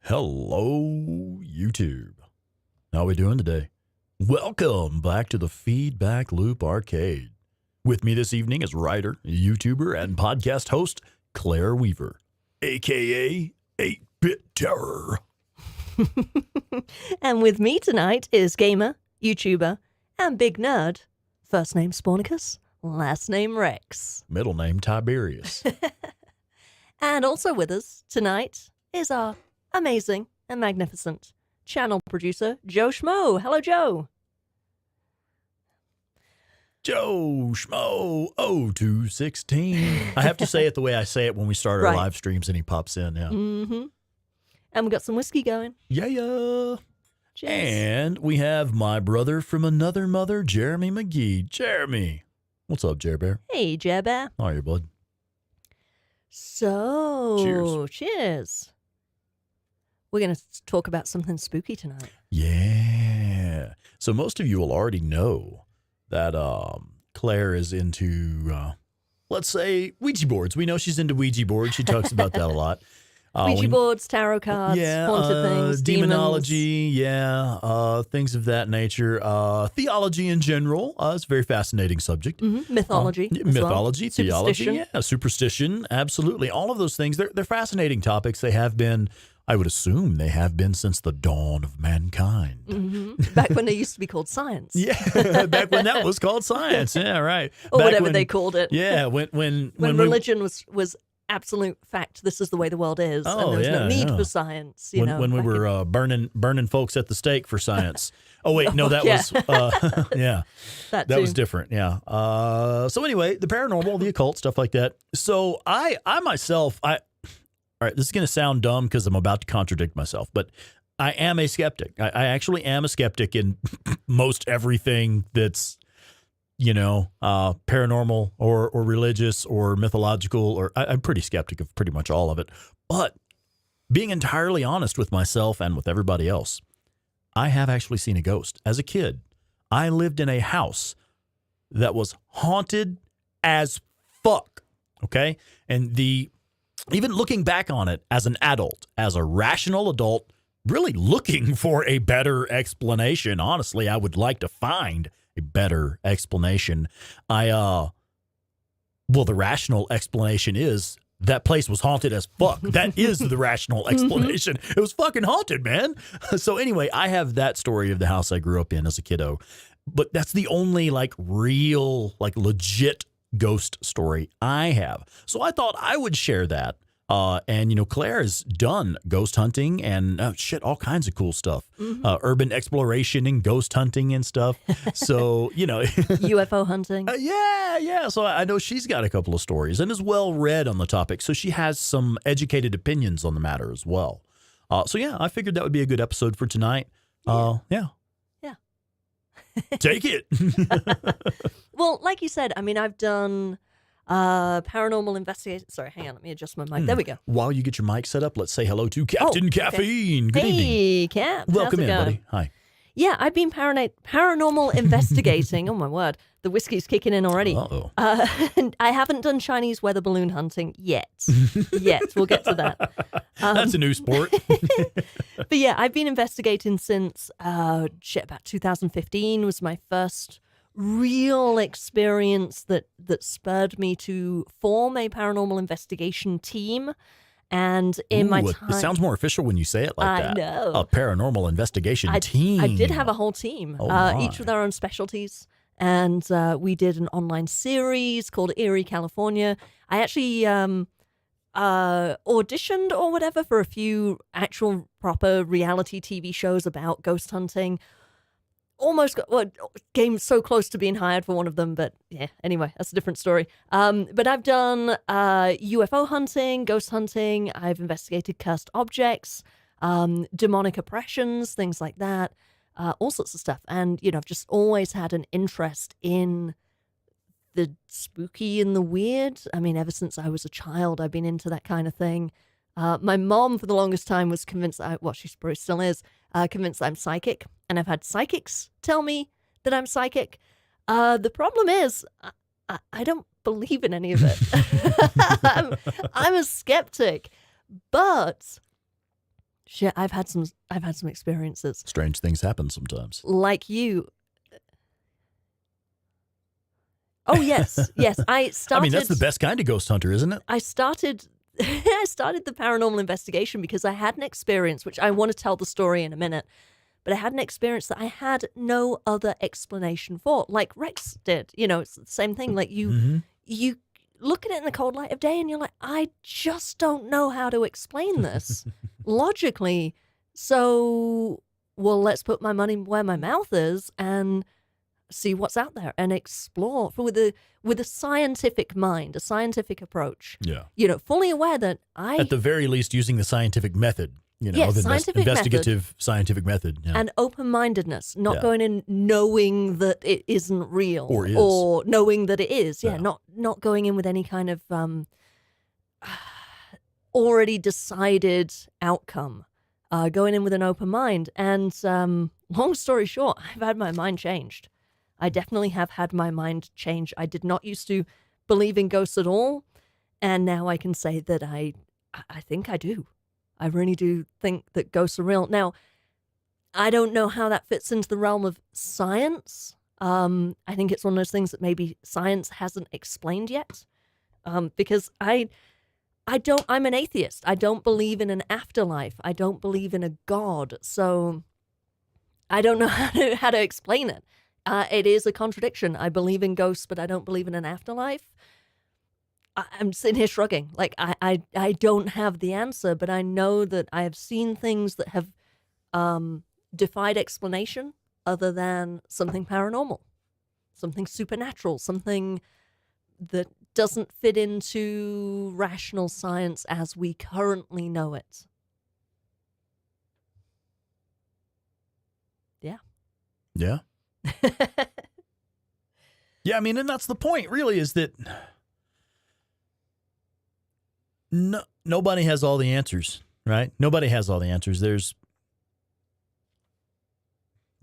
Hello, YouTube. How we doing today? Welcome back to the Feedback Loop Arcade. With me this evening is writer, YouTuber, and podcast host Claire Weaver, a.k.a. 8-Bit Terror. And with me tonight is gamer, YouTuber, and big nerd. First name Spornicus, last name Rex. Middle name Tiberius. And also with us tonight is our amazing and magnificent channel producer, Joe Schmo. Hello, Joe. Joe Schmo 0216. I have to say it the way I say it when we start our Right. live streams and he pops in. Yeah. Mm-hmm. And we got some whiskey going. Yeah. Cheers. And we have my brother from another mother, Jeremy McGee. Jeremy. What's up, Jer Bear? Hey, Jabba. How are you, bud? So, cheers. We're going to talk about something spooky tonight. Yeah. So most of you will already know that Claire is into, let's say, Ouija boards. We know she's into Ouija boards. She talks about that a lot. Ouija boards, tarot cards, haunted things, demonology, things of that nature. Theology in general is a very fascinating subject. demons. Mythology. as well. Mythology, theology, Superstition. superstition, absolutely. All of those things, they're fascinating topics. They have been, I would assume they have been since the dawn of mankind. Mm-hmm. Back when they used to be called science. Yeah, back when that was called science. Yeah, right. Or Back whatever when- they called it. Yeah, when religion was absolute fact. This is the way the world is, and there was no need for science. You know, when we back in- were burning folks at the stake for science. Oh wait, no, Oh, that yeah. was that too. was different. Yeah. So anyway, the paranormal, the occult, stuff like that. So I myself, all right, this is going to sound dumb because I'm about to contradict myself, but I am a skeptic. I actually am a skeptic in most everything that's, paranormal or religious or mythological, or I'm pretty skeptic of pretty much all of it. But being entirely honest with myself and with everybody else, I have actually seen a ghost. As a kid, I lived in a house that was haunted as fuck. Okay. And even looking back on it as an adult, as a rational adult, really looking for a better explanation. Honestly, I would like to find a better explanation. The rational explanation is that place was haunted as fuck. That is the rational explanation. It was fucking haunted, man. So anyway, I have that story of the house I grew up in as a kiddo, but that's the only real, legit ghost story I have. So I thought I would share that. And Claire has done ghost hunting and all kinds of cool stuff, urban exploration and ghost hunting and stuff. So, UFO hunting. yeah. So I know she's got a couple of stories and is well read on the topic. So she has some educated opinions on the matter as well. I figured that would be a good episode for tonight. Yeah. Take it. Well, like you said, I mean, I've done paranormal investigation. Sorry, hang on. Let me adjust my mic. There we go. While you get your mic set up, let's say hello to Captain Caffeine. Good evening. Hey, Cap. Welcome how's it in, going? buddy. Hi. Yeah, I've been paranormal investigating. Oh, my word. The whiskey's kicking in already. Uh-oh. And I haven't done Chinese weather balloon hunting yet. We'll get to that. That's a new sport. But yeah, I've been investigating since, about 2015 was my first real experience that spurred me to form a paranormal investigation team. And in my time... It sounds more official when you say it like that. I know. A paranormal investigation team. I did have a whole team, each with our own specialties. And we did an online series called Eerie, California. I actually auditioned or whatever for a few actual proper reality TV shows about ghost hunting. Came so close to being hired for one of them, but yeah, anyway, that's a different story. But I've done UFO hunting, ghost hunting. I've investigated cursed objects, demonic oppressions, things like that, all sorts of stuff. And, I've just always had an interest in the spooky and the weird. I mean, ever since I was a child, I've been into that kind of thing. My mom, for the longest time, was convinced, she probably still is, convinced I'm psychic. And I've had psychics tell me that I'm psychic. The problem is, I don't believe in any of it. I'm a skeptic. But shit, I've had some experiences. Strange things happen sometimes. Like you. Oh yes, yes. I started. I mean, that's the best kind of ghost hunter, isn't it? I started the paranormal investigation because I had an experience, which I want to tell the story in a minute, but I had an experience that I had no other explanation for, like Rex did. You know, it's the same thing. Like you look at it in the cold light of day and you're like, I just don't know how to explain this logically. So, well, let's put my money where my mouth is and see what's out there and explore with a scientific mind, a scientific approach. Yeah. You know, fully aware that at the very least, using the scientific method. You know, yes, the investigative scientific method. Yeah. And open-mindedness, not going in knowing that it isn't real. Or knowing that it is. Yeah, not going in with any kind of already decided outcome. Going in with an open mind. And long story short, I've had my mind changed. I definitely have had my mind change. I did not used to believe in ghosts at all. And now I can say that I think I do. I really do think that ghosts are real. Now, I don't know how that fits into the realm of science. I think it's one of those things that maybe science hasn't explained yet. Because I'm an atheist. I don't believe in an afterlife. I don't believe in a God. So I don't know how to explain it. It is a contradiction. I believe in ghosts, but I don't believe in an afterlife. I'm sitting here shrugging. Like, I don't have the answer, but I know that I have seen things that have defied explanation other than something paranormal, something supernatural, something that doesn't fit into rational science as we currently know it. Yeah. Yeah. Yeah, I mean, and that's the point, really, is that nobody has all the answers, right? Nobody has all the answers.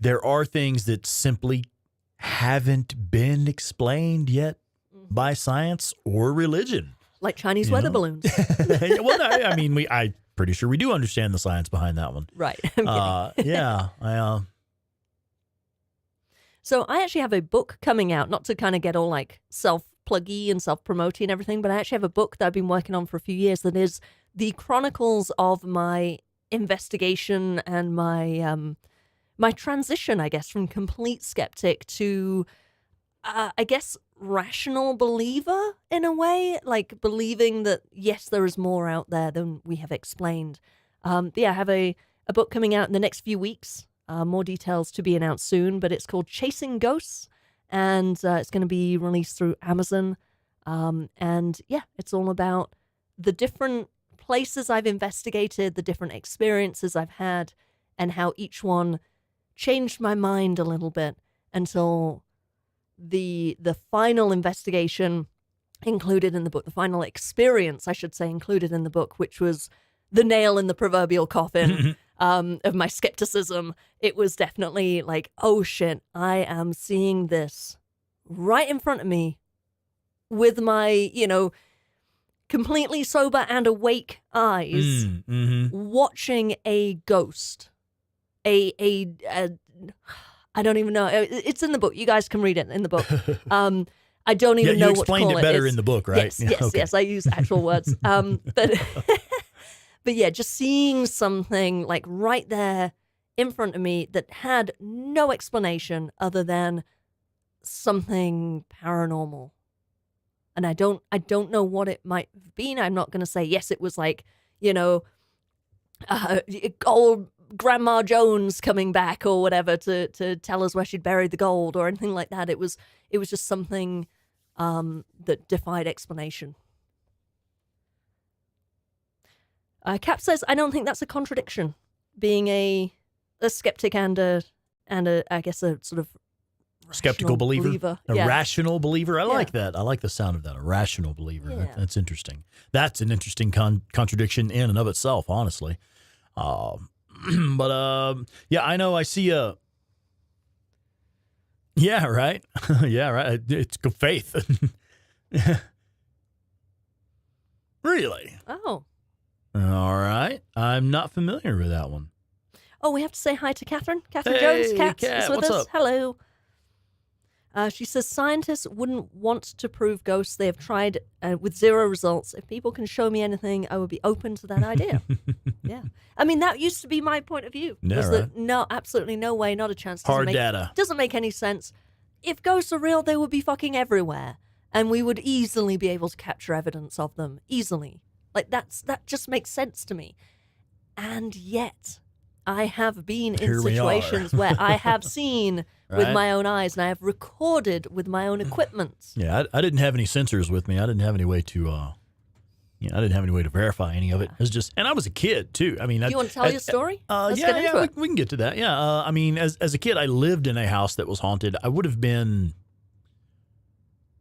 There are things that simply haven't been explained yet by science or religion. Like Chinese weather balloons. Well, I mean, I'm pretty sure we do understand the science behind that one. Right. Yeah. So I actually have a book coming out, not to kind of get all like self-pluggy and self-promoting and everything, but I actually have a book that I've been working on for a few years that is the chronicles of my investigation and my my transition, I guess, from complete skeptic to, I guess, rational believer in a way, like believing that, yes, there is more out there than we have explained. Yeah, I have a book coming out in the next few weeks. More details to be announced soon, but it's called Chasing Ghosts, and it's going to be released through Amazon. And yeah, it's all about the different places I've investigated, the different experiences I've had, and how each one changed my mind a little bit until the final investigation included in the book, the final experience, I should say, included in the book, which was the nail in the proverbial coffin. Of my skepticism. It was definitely like, oh shit, I am seeing this right in front of me with my, completely sober and awake eyes, watching a ghost. I don't even know. It's in the book. You guys can read it in the book. I don't even know what to call it. You explained it better in the book, right? Yes, I use actual words. But But yeah, just seeing something like right there in front of me that had no explanation other than something paranormal. And I don't know what it might have been. I'm not going to say, yes, it was like, old Grandma Jones coming back or whatever to tell us where she'd buried the gold or anything like that. It was just something that defied explanation. Cap says, I don't think that's a contradiction, being a skeptic and I guess a sort of skeptical believer. A yeah. rational believer. I like that. I like the sound of that. A rational believer. Yeah. That's interesting. That's an interesting contradiction in and of itself, honestly. But yeah, I know I see a... Yeah, right. Yeah, right. It's faith. Really? Oh. All right. I'm not familiar with that one. Oh, we have to say hi to Catherine. Catherine Hey, Jones. Kat Kat, is with what's us. up? Hello. She says scientists wouldn't want to prove ghosts. They have tried with zero results. If people can show me anything, I would be open to that idea. Yeah. I mean, that used to be my point of view. Yeah, was right. that no, absolutely no way, not a chance. Hard data. Doesn't make any sense. If ghosts are real, they would be fucking everywhere. And we would easily be able to capture evidence of them. Easily. Like, that just makes sense to me. And yet, I have been in Here we are. situations where I have seen with Right. my own eyes, and I have recorded with my own equipment. Yeah, I didn't have any sensors with me. I didn't have any way to, I didn't have any way to verify any of it. It was just, and I was a kid too. I mean, Do you want to tell your story? Let's yeah, get into yeah, it. we can get to that. Yeah, I mean, as a kid, I lived in a house that was haunted. I would have been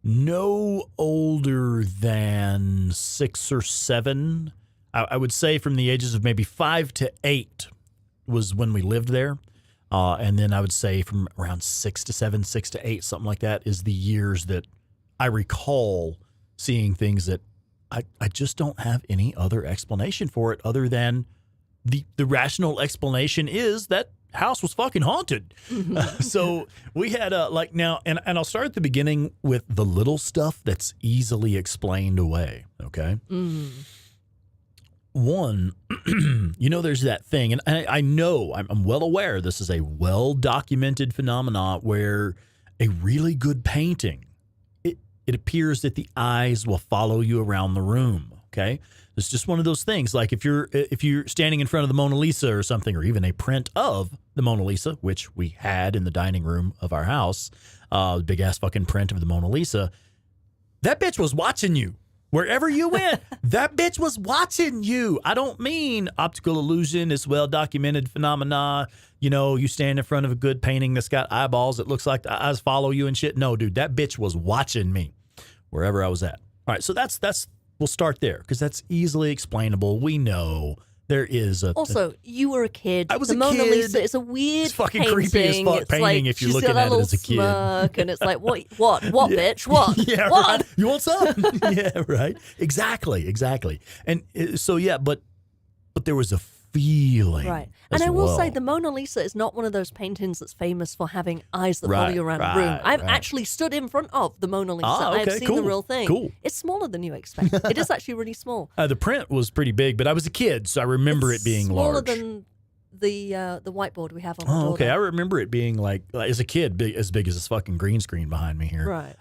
no older than 6 or 7. I would say from the ages of maybe 5 to 8 was when we lived there. And then I would say from around 6 to 7, 6 to 8, something like that, is the years that I recall seeing things that I just don't have any other explanation for it other than the rational explanation is that house was fucking haunted. So we had now, and I'll start at the beginning with the little stuff that's easily explained away. Okay. One, there's that thing, and I know, I'm well aware this is a well-documented phenomenon where a really good painting, it appears that the eyes will follow you around the room, okay? It's just one of those things, like if you're standing in front of the Mona Lisa or something, or even a print of the Mona Lisa, which we had in the dining room of our house, big-ass fucking print of the Mona Lisa, that bitch was watching you. Wherever you went, that bitch was watching you. I don't mean optical illusion, is well-documented phenomena. You stand in front of a good painting that's got eyeballs. It looks like the eyes follow you and shit. No, dude, that bitch was watching me wherever I was at. All right, so that's we'll start there because that's easily explainable. We know there is a... Also, you were a kid. I was the a Mona kid. Lisa is a weird It's fucking painting. creepy as fuck It's painting like, if you're she's looking got that at it little as a kid. smirk, and it's like, what, bitch, what? Yeah, what? right. You want some? Yeah, right. Exactly. And so, yeah, but there was a feeling. Right. And as I will say well. the Mona Lisa is not one of those paintings that's famous for having eyes that follow Right, you around a room. right, I've right. actually stood in front of the Mona Lisa. Ah, okay, I've seen cool, the real thing. cool. It's smaller than you expect. It is actually really small. The print was pretty big, but I was a kid, so I remember It's it being smaller large. than the whiteboard we have on the Oh, door. okay. there. I remember it being like as a kid, as big as this fucking green screen behind me here. Right.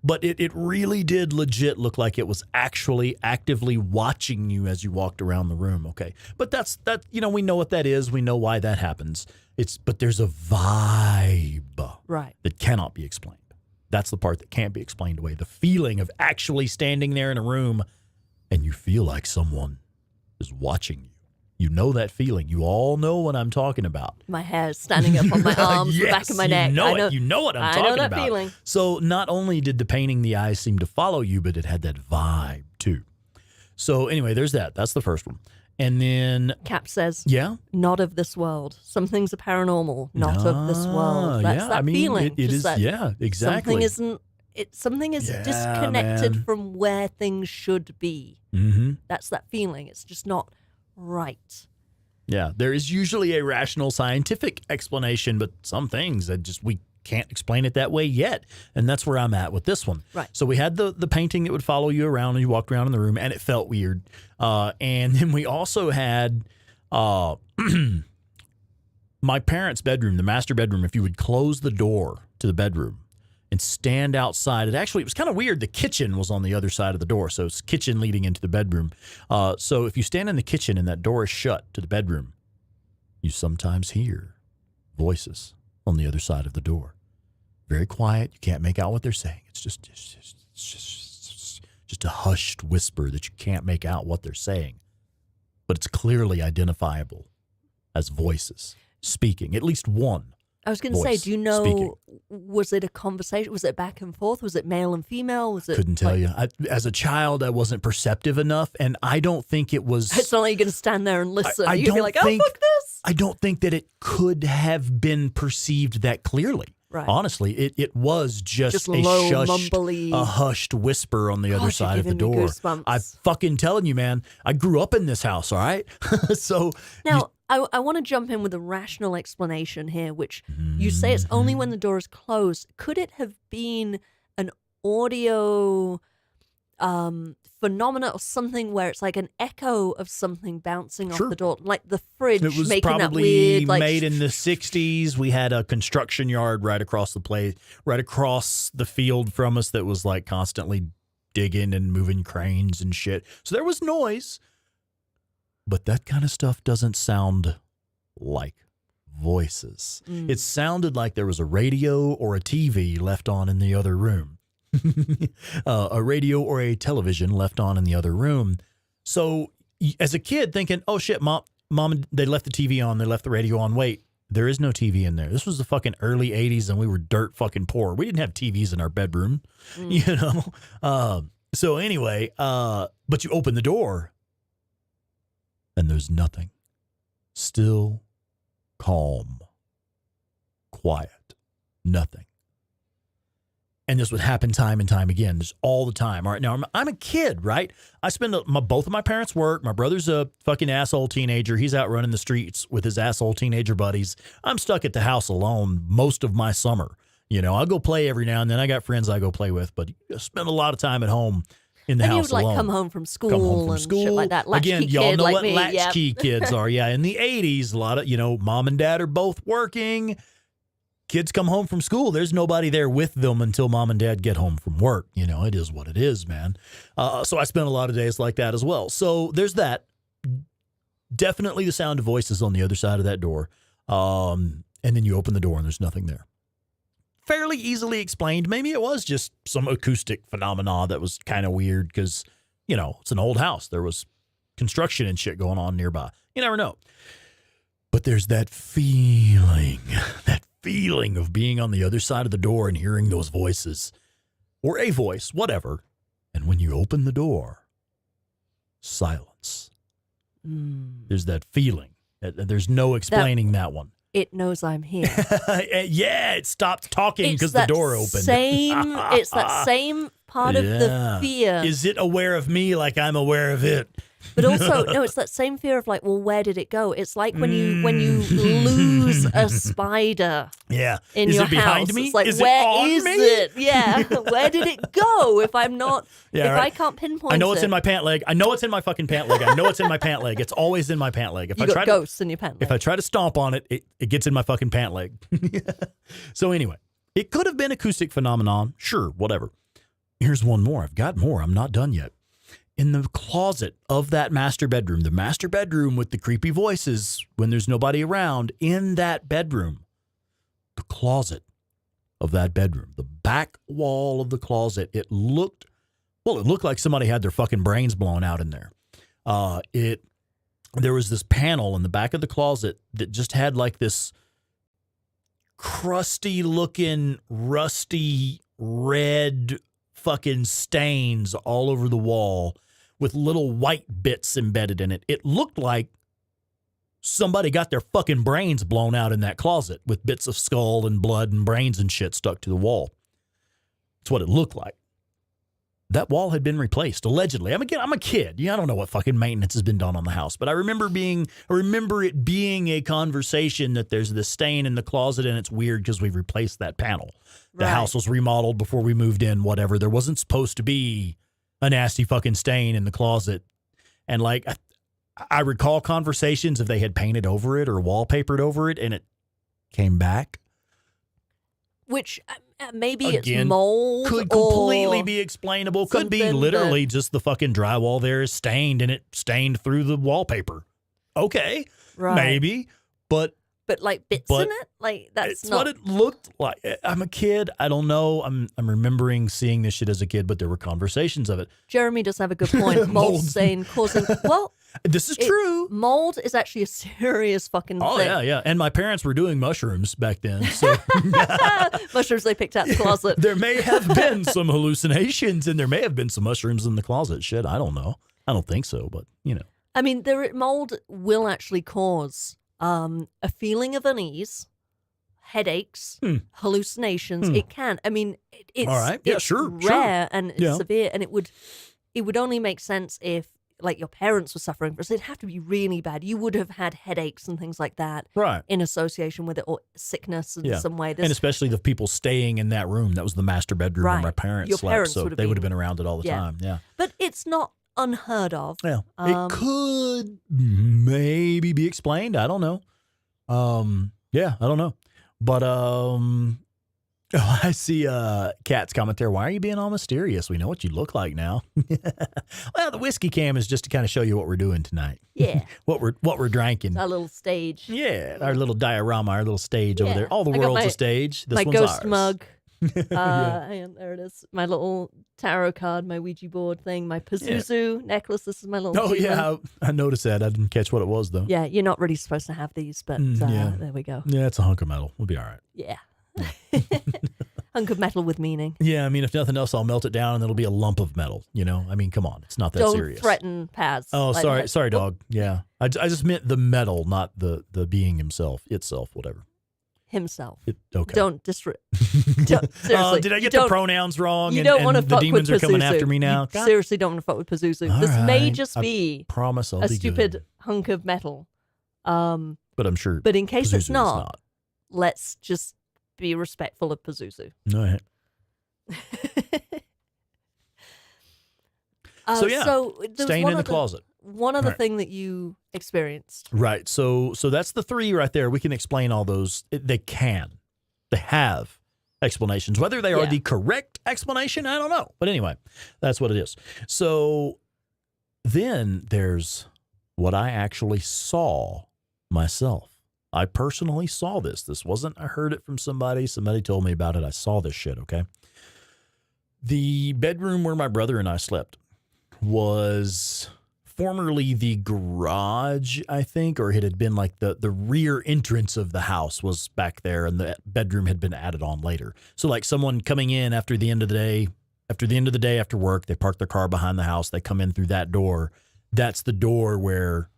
But it really did legit look like it was actually actively watching you as you walked around the room. Okay. But that, we know what that is. We know why that happens. But there's a vibe Right. that cannot be explained. That's the part that can't be explained away. The feeling of actually standing there in a room and you feel like someone is watching you. You know that feeling. You all know what I'm talking about. My hair's standing up on my arms, the back of my neck. You know I it. know, You know what I'm I talking know that about. feeling. So not only did the painting, the eyes seem to follow you, but it had that vibe too. So anyway, there's that. That's the first one. And then, Cap says, yeah. not of this world. Some things are paranormal, not of this world. That's yeah, that I mean, feeling. it just is, that yeah, exactly. Something is Yeah, disconnected man. from where things should be. Mm-hmm. That's that feeling. It's just not right. Yeah, there is usually a rational scientific explanation, but some things that just we can't explain it that way yet. And that's where I'm at with this one. Right. So we had the painting that would follow you around and you walked around in the room and it felt weird. And then we also had my parents' bedroom, the master bedroom. If you would close the door to the bedroom and stand outside, it was kind of weird. The kitchen was on the other side of the door. So it's kitchen leading into the bedroom. So if you stand in the kitchen and that door is shut to the bedroom, you sometimes hear voices on the other side of the door. Very quiet. You can't make out what they're saying. It's just a hushed whisper that you can't make out what they're saying. But it's clearly identifiable as voices speaking, at least one. I was going to say, Voice do you know, speaking. was it a conversation? Was it back and forth? Was it male and female? Was it? Couldn't tell like, you. As a child, I wasn't perceptive enough, and I don't think it was... It's not like you're going to stand there and listen. I You're going to be don't like, oh, think- fuck this. I don't think that it could have been perceived that clearly. Right. Honestly, it was just a low, shushed, mumbly. a hushed whisper on the other Gosh, you're side of the giving me door. goosebumps. I'm fucking telling you, man. I grew up in this house, all right? So Now, I want to jump in with a rational explanation here, which you say it's only when the door is closed. Could it have been an audio phenomena or something where it's like an echo of something bouncing Sure. off the door, like the fridge it was making that probably weird, like made in the 60s. We had a construction yard right across right across the field from us that was like constantly digging and moving cranes and shit. So there was noise, but that kind of stuff doesn't sound like voices. It sounded like there was a radio or a TV left on in the other room. A radio or a television left on in the other room. So as a kid thinking, oh shit, mom, they left the TV on, they left the radio on. Wait, there is no TV in there. This was the fucking early 80s and we were dirt fucking poor. We didn't have TVs in our bedroom, you know? So anyway, but you open the door and there's nothing. Still, calm, quiet, nothing. And this would happen time and time again, just all the time. All right, now I'm a kid, right? I spend both of my parents work. My brother's a fucking asshole teenager. He's out running the streets with his asshole teenager buddies. I'm stuck at the house alone most of my summer. You know, I'll go play every now and then. I got friends I go play with, but I spend a lot of time at home in the and house you would alone. come home from school and shit like that. Latchkey Again, y'all kid know like what me. latchkey kids are. Yeah, in the 80s, a lot of, mom and dad are both working. Kids come home from school. There's nobody there with them until mom and dad get home from work. It is what it is, man. So I spent a lot of days like that as well. So there's that. Definitely the sound of voices on the other side of that door. And then you open the door and there's nothing there. Fairly easily explained. Maybe it was just some acoustic phenomena that was kind of weird because, it's an old house. There was construction and shit going on nearby. You never know. But there's that feeling of being on the other side of the door and hearing those voices or a voice, whatever. And when you open the door, silence. There's that feeling. There's no explaining that one. It knows I'm here. Yeah, it stopped talking because the door opened. It's that same part of the fear. Is it aware of me like I'm aware of it? But also, no, it's that same fear of like, well, where did it go? It's like when you lose a spider. Yeah. In is your it behind house. me? It's like, is where it on is me? it? Yeah. Where did it go? If I'm not, Yeah, I can't pinpoint it. I know it's in my pant leg. I know it's in my fucking pant leg. I know it's in my pant leg. It's always in my pant leg. If You I got try ghosts in your pant leg. If I try to stomp on it, it gets in my fucking pant leg. So anyway, it could have been acoustic phenomenon. Sure, whatever. Here's one more. I've got more. I'm not done yet. In the closet of that master bedroom, the master bedroom with the creepy voices when there's nobody around, in that bedroom, the closet of that bedroom, the back wall of the closet, it looked like somebody had their fucking brains blown out in there. There was this panel in the back of the closet that just had like this crusty looking, rusty red fucking stains all over the wall with little white bits embedded in it. It looked like somebody got their fucking brains blown out in that closet with bits of skull and blood and brains and shit stuck to the wall. That's what it looked like. That wall had been replaced, allegedly. I'm a kid. Yeah, I don't know what fucking maintenance has been done on the house, but I remember it being a conversation that there's this stain in the closet and it's weird because we've replaced that panel. The house was remodeled before we moved in, whatever. There wasn't supposed to be a nasty fucking stain in the closet. And like, I recall conversations if they had painted over it or wallpapered over it and it came back. Which maybe Again, it's mold. Could completely be explainable. Could be literally just the fucking drywall there is stained and it stained through the wallpaper. Okay, maybe, but like bits in it, like that's it's not what it looked like. I'm a kid. I don't know. I'm remembering seeing this shit as a kid, but there were conversations of it. Jeremy does have a good point. Mold stain causing this is true. Mold is actually a serious fucking thing. Oh yeah. And my parents were doing mushrooms back then, so mushrooms they picked out the closet. There may have been some hallucinations, and there may have been some mushrooms in the closet. Shit, I don't know. I don't think so, but I mean, mold will actually cause a feeling of unease, headaches, hallucinations. It can. I mean, it's All right. Yeah, it's sure. rare and it's Yeah. severe, and it would only make sense if like your parents were suffering from it. So it'd have to be really bad. You would have had headaches and things like that Right. in association with it, or sickness in Yeah. some way. And especially the people staying in that room. That was the master bedroom where Right. my parents Your slept. parents So would have they would have been- been around it all the yeah. time. Yeah. But it's not unheard of. Yeah. It could maybe be explained. I don't know. Yeah, I don't know. But I see Kat's comment there. Why are you being all mysterious? We know what you look like now. Well, the whiskey cam is just to kind of show you what we're doing tonight. Yeah. what we're drinking. Our little stage. Yeah, our little diorama, our little stage over Yeah. there. All the I got world's my- a stage. This my one's ghost ours. mug. Yeah. And there it is. My little tarot card, my Ouija board thing, my Pazuzu necklace. This is my little. Oh cute yeah, one. I noticed that. I didn't catch what it was though. Yeah, you're not really supposed to have these, but yeah. there we go. Yeah, it's a hunk of metal. We'll be all right. Yeah. Hunk of metal with meaning. Yeah, I mean, if nothing else, I'll melt it down and it'll be a lump of metal. You know, I mean, come on, it's not that Don't serious. threaten Paz. Oh, like sorry, that. sorry, dog. Yeah, I just meant the metal, not the being itself, whatever. Himself. Okay. Don't seriously. Did I you get the don't- pronouns wrong? You and don't want to and fuck the demons with are coming Pazuzu. after me now. You God, seriously don't want to fuck with Pazuzu. All This may right. just I be promise I'll a be stupid good. hunk of metal. But I'm sure. But in case Pazuzu it's is not, let's just be respectful of Pazuzu. All right. So, yeah, there's Staying one in the other- closet. One other Right. thing that you experienced. Right. So that's the three right there. We can explain all those. They have explanations. Whether they are Yeah. the correct explanation, I don't know. But anyway, that's what it is. So then there's what I actually saw myself. I personally saw this. This wasn't, I heard it from somebody. Somebody told me about it. I saw this shit, okay? The bedroom where my brother and I slept was formerly the garage, I think, or it had been like the rear entrance of the house was back there, and the bedroom had been added on later. So like someone coming in after the end of the day, after work, they park their car behind the house, they come in through that door. That's the door where,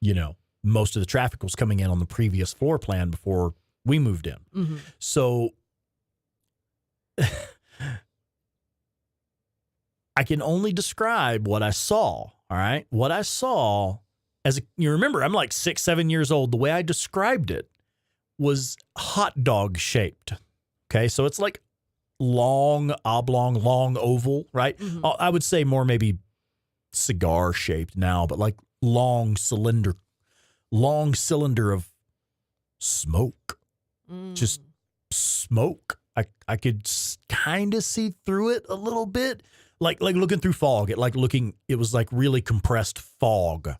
you know, most of the traffic was coming in on the previous floor plan before we moved in. Mm-hmm. So I can only describe what I saw. All right. What I saw you remember, I'm like 6, 7 years old. The way I described it was hot dog shaped. Okay. So it's like long, oblong, long oval, right? Mhm. I would say more maybe cigar shaped now, but like long cylinder of smoke. Just smoke. I could kind of see through it a little bit, like looking through fog. It was like really compressed fog.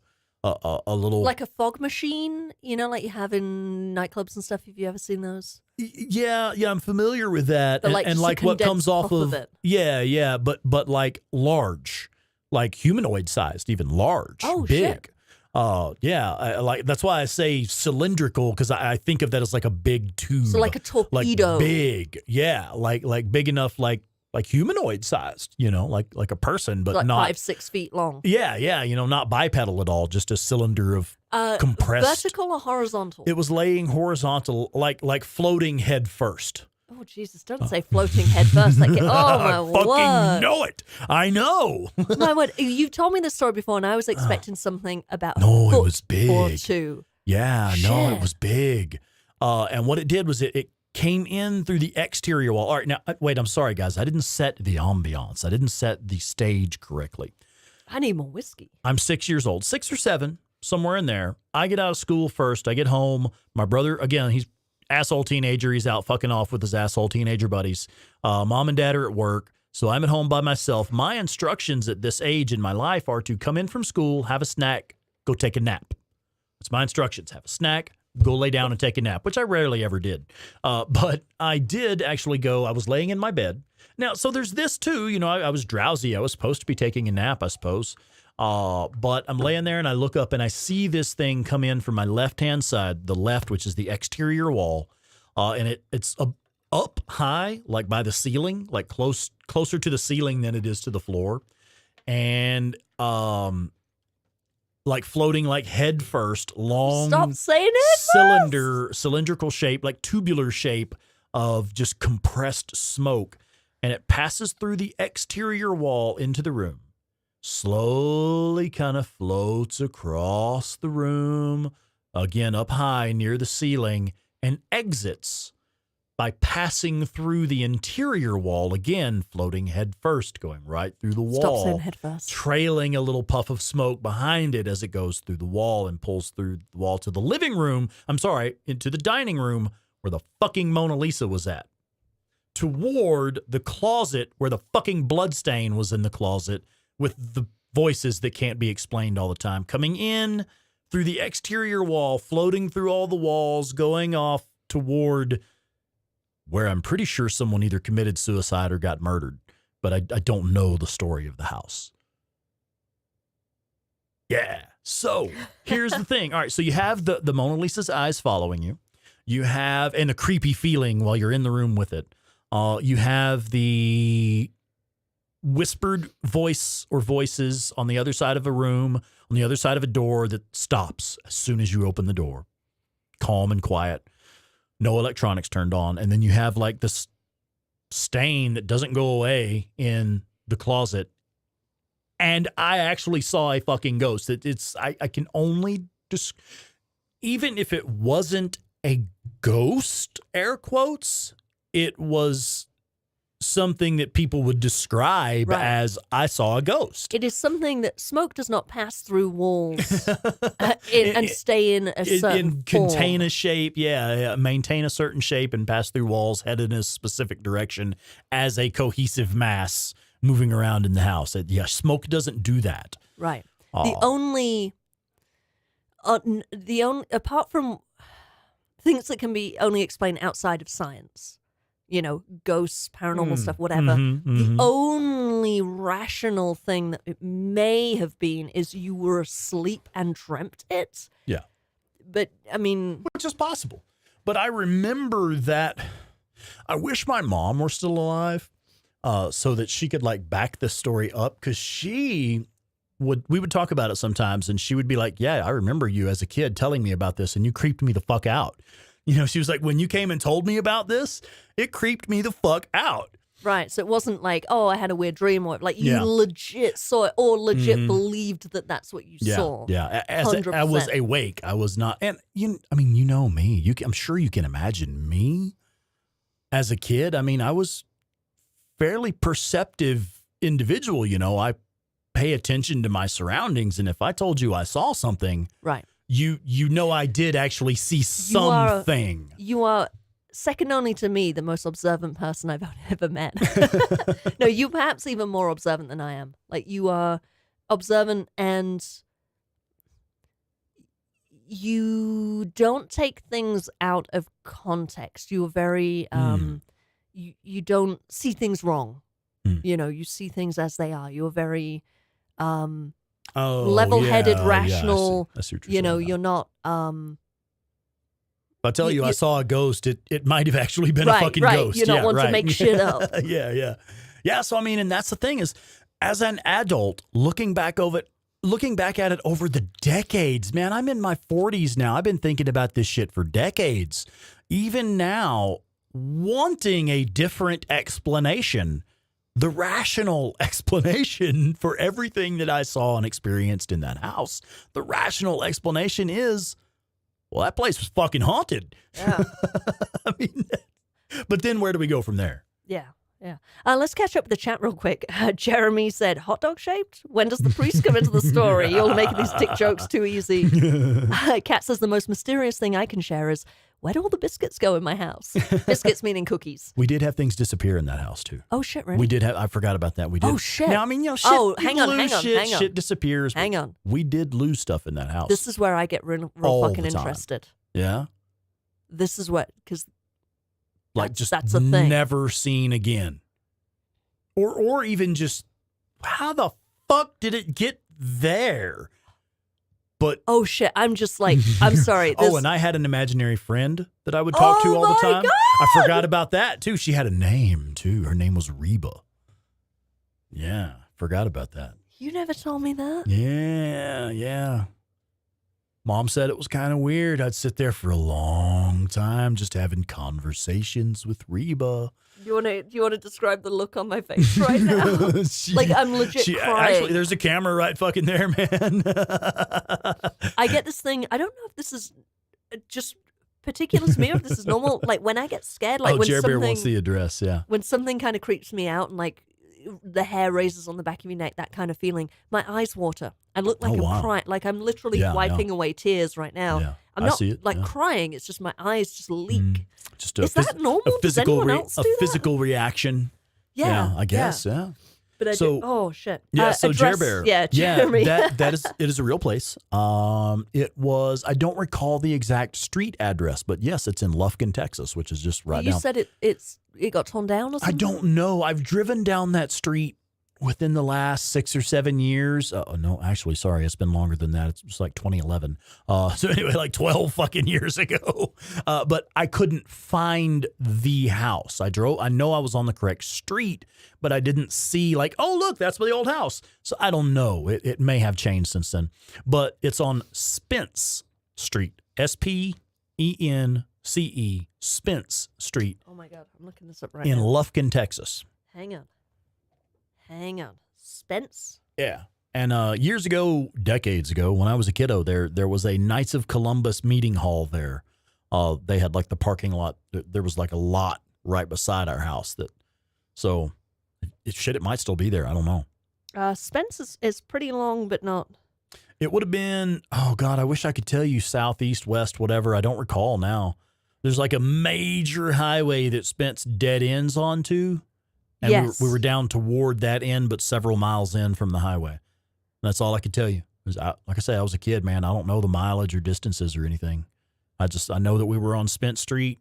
A little like a fog machine, you know, like you have in nightclubs and stuff. Have you ever seen those? Yeah, I'm familiar with that. But like and just like a what comes condensed off puff of it. Yeah, but like large, like humanoid sized, even large, Oh, big. shit. Like that's why I say cylindrical, because I think of that as like a big tube. So like a torpedo. Like big, yeah, like big enough, like humanoid sized, you know, like a person, but like not 5-6 feet long. Yeah, you know, not bipedal at all, just a cylinder of compressed. Vertical or horizontal? It was laying horizontal, like floating head first. Oh Jesus! Don't say floating head first. Like, oh my I fucking word! know it. I know. My word! You've told me this story before, and I was expecting something about No, a it foot was big. or two. Yeah, no, Shit. it was big. And what it did was it came in through the exterior wall. All right, now, wait, I'm sorry, guys. I didn't set the ambiance. I didn't set the stage correctly. I need more whiskey. I'm 6 years old, 6 or 7, somewhere in there. I get out of school first. I get home. My brother, again, he's asshole teenager. He's out fucking off with his asshole teenager buddies. Mom and dad are at work. So I'm at home by myself. My instructions at this age in my life are to come in from school, have a snack, go take a nap. That's my instructions. Have a snack, go lay down and take a nap, which I rarely ever did. But I did actually go. I was laying in my bed. Now, so there's this too. You know, I was drowsy. I was supposed to be taking a nap, I suppose. But I'm laying there and I look up and I see this thing come in from my left-hand side, the left, which is the exterior wall. And it's up high, like by the ceiling, like closer to the ceiling than it is to the floor. And like floating like head first, long Stop saying it. cylindrical shape, like tubular shape of just compressed smoke. And it passes through the exterior wall into the room, slowly kind of floats across the room, again up high near the ceiling, and exits by passing through the interior wall, again floating head first, going right through the wall. Stop saying head first. Trailing a little puff of smoke behind it as it goes through the wall and pulls through the wall to the living room. Into the dining room where the fucking Mona Lisa was at. Toward the closet where the fucking bloodstain was in the closet with the voices that can't be explained all the time. Coming in through the exterior wall, floating through all the walls, going off toward where I'm pretty sure someone either committed suicide or got murdered. But I don't know the story of the house. Yeah. So here's the thing. All right. So you have the Mona Lisa's eyes following you. You have, and a creepy feeling while you're in the room with it. You have the whispered voice or voices on the other side of a room, on the other side of a door that stops as soon as you open the door. Calm and quiet. No electronics turned on. And then you have like this stain that doesn't go away in the closet. And I actually saw a fucking ghost. I can only just, even if it wasn't a ghost, air quotes, it was something that people would describe as I saw a ghost. It is something that smoke does not pass through walls and stay in a certain contain a shape, maintain a certain shape and pass through walls, head in a specific direction as a cohesive mass moving around in the house. Smoke doesn't do that. Right. The only apart from things that can be only explained outside of science, ghosts, paranormal stuff, whatever. The only rational thing that it may have been is you were asleep and dreamt it. Yeah. But, I mean... Which is possible. But I remember that... I wish my mom were still alive so that she could, back this story up, because we would talk about it sometimes, and she would be like, yeah, I remember you as a kid telling me about this, and you creeped me the fuck out. She was like, when you came and told me about this, it creeped me the fuck out. Right. So it wasn't like, oh, I had a weird dream, or you legit saw it or legit believed that that's what you saw. Yeah. I was awake. I was not. And you know me. I'm sure you can imagine me as a kid. I mean, I was fairly perceptive individual. I pay attention to my surroundings. And if I told you I saw something. Right. I did actually see something. You are second only to me, the most observant person I've ever met. No, you perhaps even more observant than I am. You are observant, and you don't take things out of context. You are very you don't see things wrong. You see things as they are. You are very level-headed, rational. I see what you're saying. You're not. If I tell you I saw a ghost, it might have actually been a fucking ghost. You don't want to make shit up. Yeah. So and that's the thing is, as an adult, looking back at it over the decades, man, I'm in my 40s now. I've been thinking about this shit for decades. Even now, wanting a different explanation. The rational explanation for everything that I saw and experienced in that house, the rational explanation is, well, that place was fucking haunted. Yeah. But then where do we go from there? Yeah. Let's catch up with the chat real quick. Jeremy said, hot dog shaped? When does the priest come into the story? You're making these dick jokes too easy. Kat says, the most mysterious thing I can share is, where do all the biscuits go in my house? Biscuits meaning cookies. We did have things disappear in that house too. Oh shit, really? We did have, I forgot about that. We did. Oh shit. Now, shit. Hang on. Shit disappears. Hang on. We did lose stuff in that house. This is where I get real fucking interested. Yeah? This is what, because just that's a thing. Never seen again. Or even just, how the fuck did it get there? But oh shit, I'm just like, I'm sorry. And I had an imaginary friend that I would talk to all the time. God! I forgot about that too. She had a name too. Her name was Reba. Yeah, forgot about that. You never told me that. Yeah. Mom said it was kind of weird. I'd sit there for a long time just having conversations with Reba. Do you want to describe the look on my face right now? Like I'm legit crying. Actually, there's a camera right fucking there, man. I get this thing. I don't know if this is just particular to me or if this is normal. Like when I get scared, like when Jerry Bear something wants the address, yeah. when something kind of creeps me out and like the hair raises on the back of your neck, that kind of feeling, my eyes water. I look like I'm crying, like I'm literally wiping away tears right now. Yeah, I'm I not see it, like crying. It's just my eyes just leak. Just Is that normal? Does anyone else do that? Physical reaction. Yeah, I guess. Yeah. But So shit. Yeah, so address, Jerry Bear. Yeah, Jeremy. it is a real place. It was, I don't recall the exact street address, but yes, it's in Lufkin, Texas, which is just right You down. said it got torn down or something? I don't know. I've driven down that street within the last 6 or 7 years. No, actually, sorry, it's been longer than that. It's like 2011. So anyway, like 12 fucking years ago. But I couldn't find the house. I know I was on the correct street, but I didn't see like, oh, look, that's the old house. So I don't know. It may have changed since then. But it's on Spence Street. SPENCE, Spence Street. Oh my God, I'm looking this up right in now. Lufkin, Texas. Hang on. Spence? Yeah. And years ago, decades ago, when I was a kiddo, there was a Knights of Columbus meeting hall there. They had like the parking lot. There was like a lot right beside our house. So it might still be there. I don't know. Spence is pretty long, but not. It would have been, oh God, I wish I could tell you southeast, west, whatever. I don't recall now. There's like a major highway that Spence dead ends onto. And yes. we were down toward that end, but several miles in from the highway. That's all I could tell you. Like I say, I was a kid, man. I don't know the mileage or distances or anything. I know that we were on Spence Street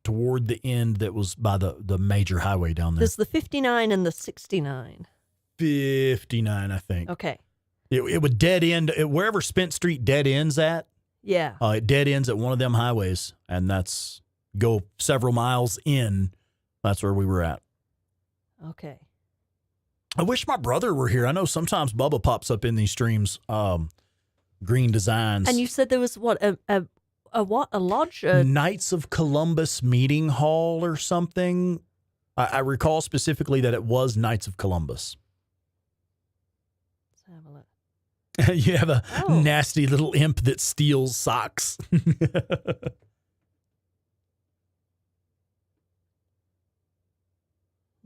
toward the end that was by the major highway down there. There's the 59 and the 69. 59, I think. Okay. It would dead end, wherever Spence Street dead ends at. Yeah. It dead ends at one of them highways, and that's go several miles in. That's where we were at. Okay. I wish my brother were here. I know sometimes Bubba pops up in these streams. Green Designs. And you said there was what a lodge? Knights of Columbus meeting hall or something. I recall specifically that it was Knights of Columbus. Let's have a look. You have a nasty little imp that steals socks.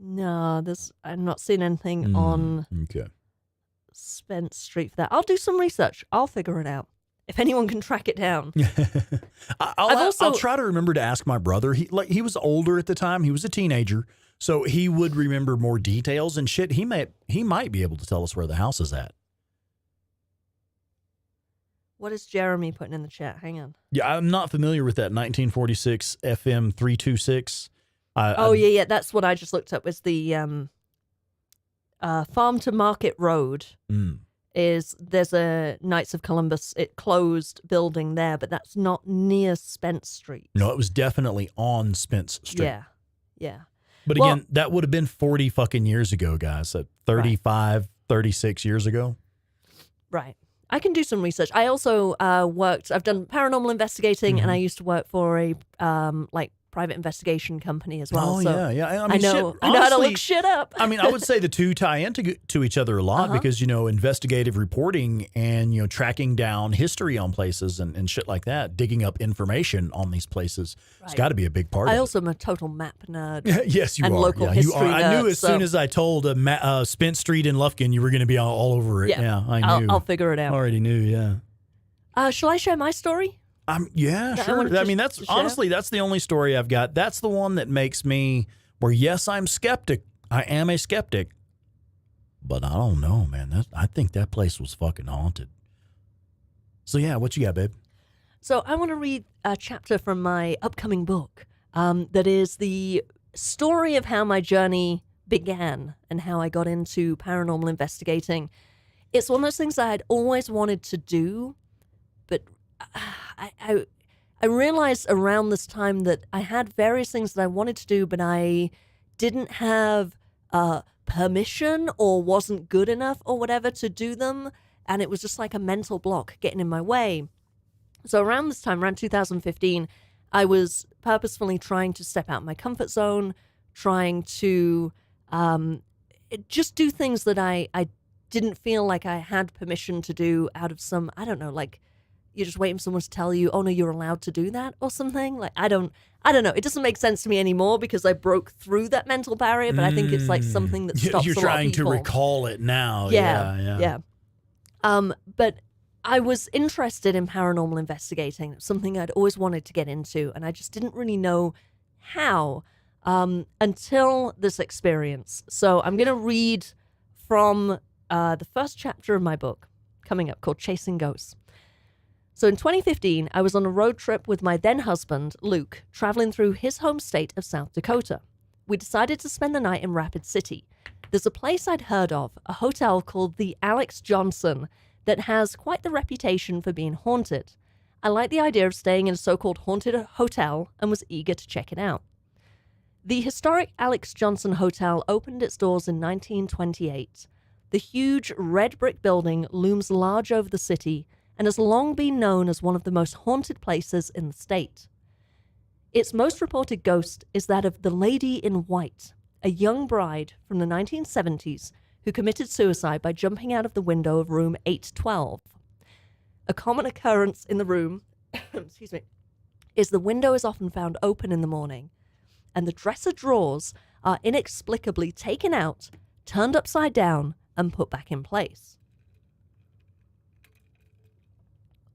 No, I'm not seeing anything on Spence Street for that. I'll do some research. I'll figure it out. If anyone can track it down. I'll try to remember to ask my brother. He was older at the time. He was a teenager, so he would remember more details and shit. He might be able to tell us where the house is at. What is Jeremy putting in the chat? Hang on. Yeah, I'm not familiar with that 1946 FM 326. Yeah. That's what I just looked up. Was the Farm to Market Road. There's a Knights of Columbus, it closed building there, but that's not near Spence Street. No, it was definitely on Spence Street. Yeah. But again, that would have been 40 fucking years ago, guys. 35, 36 years ago. Right. I can do some research. I also I've done paranormal investigating, and I used to work for a private investigation company as well. Oh, so yeah. I know how to look shit up. I mean, I would say the two tie into each other a lot because, investigative reporting and, tracking down history on places and shit like that, digging up information on these places. It's got to be a big part of it. I also am a total map nerd. Yes, you and are. Local yeah, history you are. I knew nerd, as soon as I told Spence Street in Lufkin, you were going to be all over it. Yeah, I knew. I'll figure it out. Already knew, yeah. Shall I share my story? Yeah, sure. I mean, that's honestly, that's the only story I've got. That's the one that makes me where, yes, I'm skeptic. I am a skeptic, but I don't know, man. I think that place was fucking haunted. So yeah, what you got, babe? So I want to read a chapter from my upcoming book that is the story of how my journey began and how I got into paranormal investigating. It's one of those things that I'd always wanted to do, but I realized around this time that I had various things that I wanted to do, but I didn't have permission or wasn't good enough or whatever to do them. And it was just like a mental block getting in my way. So around this time, around 2015, I was purposefully trying to step out of my comfort zone, trying to just do things that I didn't feel like I had permission to do out of some, I don't know, like you're just waiting for someone to tell you, oh no, you're allowed to do that or something. Like, I don't know. It doesn't make sense to me anymore because I broke through that mental barrier, but I think it's like something that stops You're a lot of trying to people. recall it now. Yeah. But I was interested in paranormal investigating, something I'd always wanted to get into, and I just didn't really know how until this experience. So I'm going to read from the first chapter of my book coming up called Chasing Ghosts. So in 2015, I was on a road trip with my then husband, Luke, traveling through his home state of South Dakota. We decided to spend the night in Rapid City. There's a place I'd heard of, a hotel called the Alex Johnson, that has quite the reputation for being haunted. I liked the idea of staying in a so-called haunted hotel and was eager to check it out. The historic Alex Johnson Hotel opened its doors in 1928. The huge red brick building looms large over the city and has long been known as one of the most haunted places in the state. Its most reported ghost is that of the Lady in White, a young bride from the 1970s who committed suicide by jumping out of the window of room 812. A common occurrence in the room is the window is often found open in the morning, and the dresser drawers are inexplicably taken out, turned upside down, and put back in place.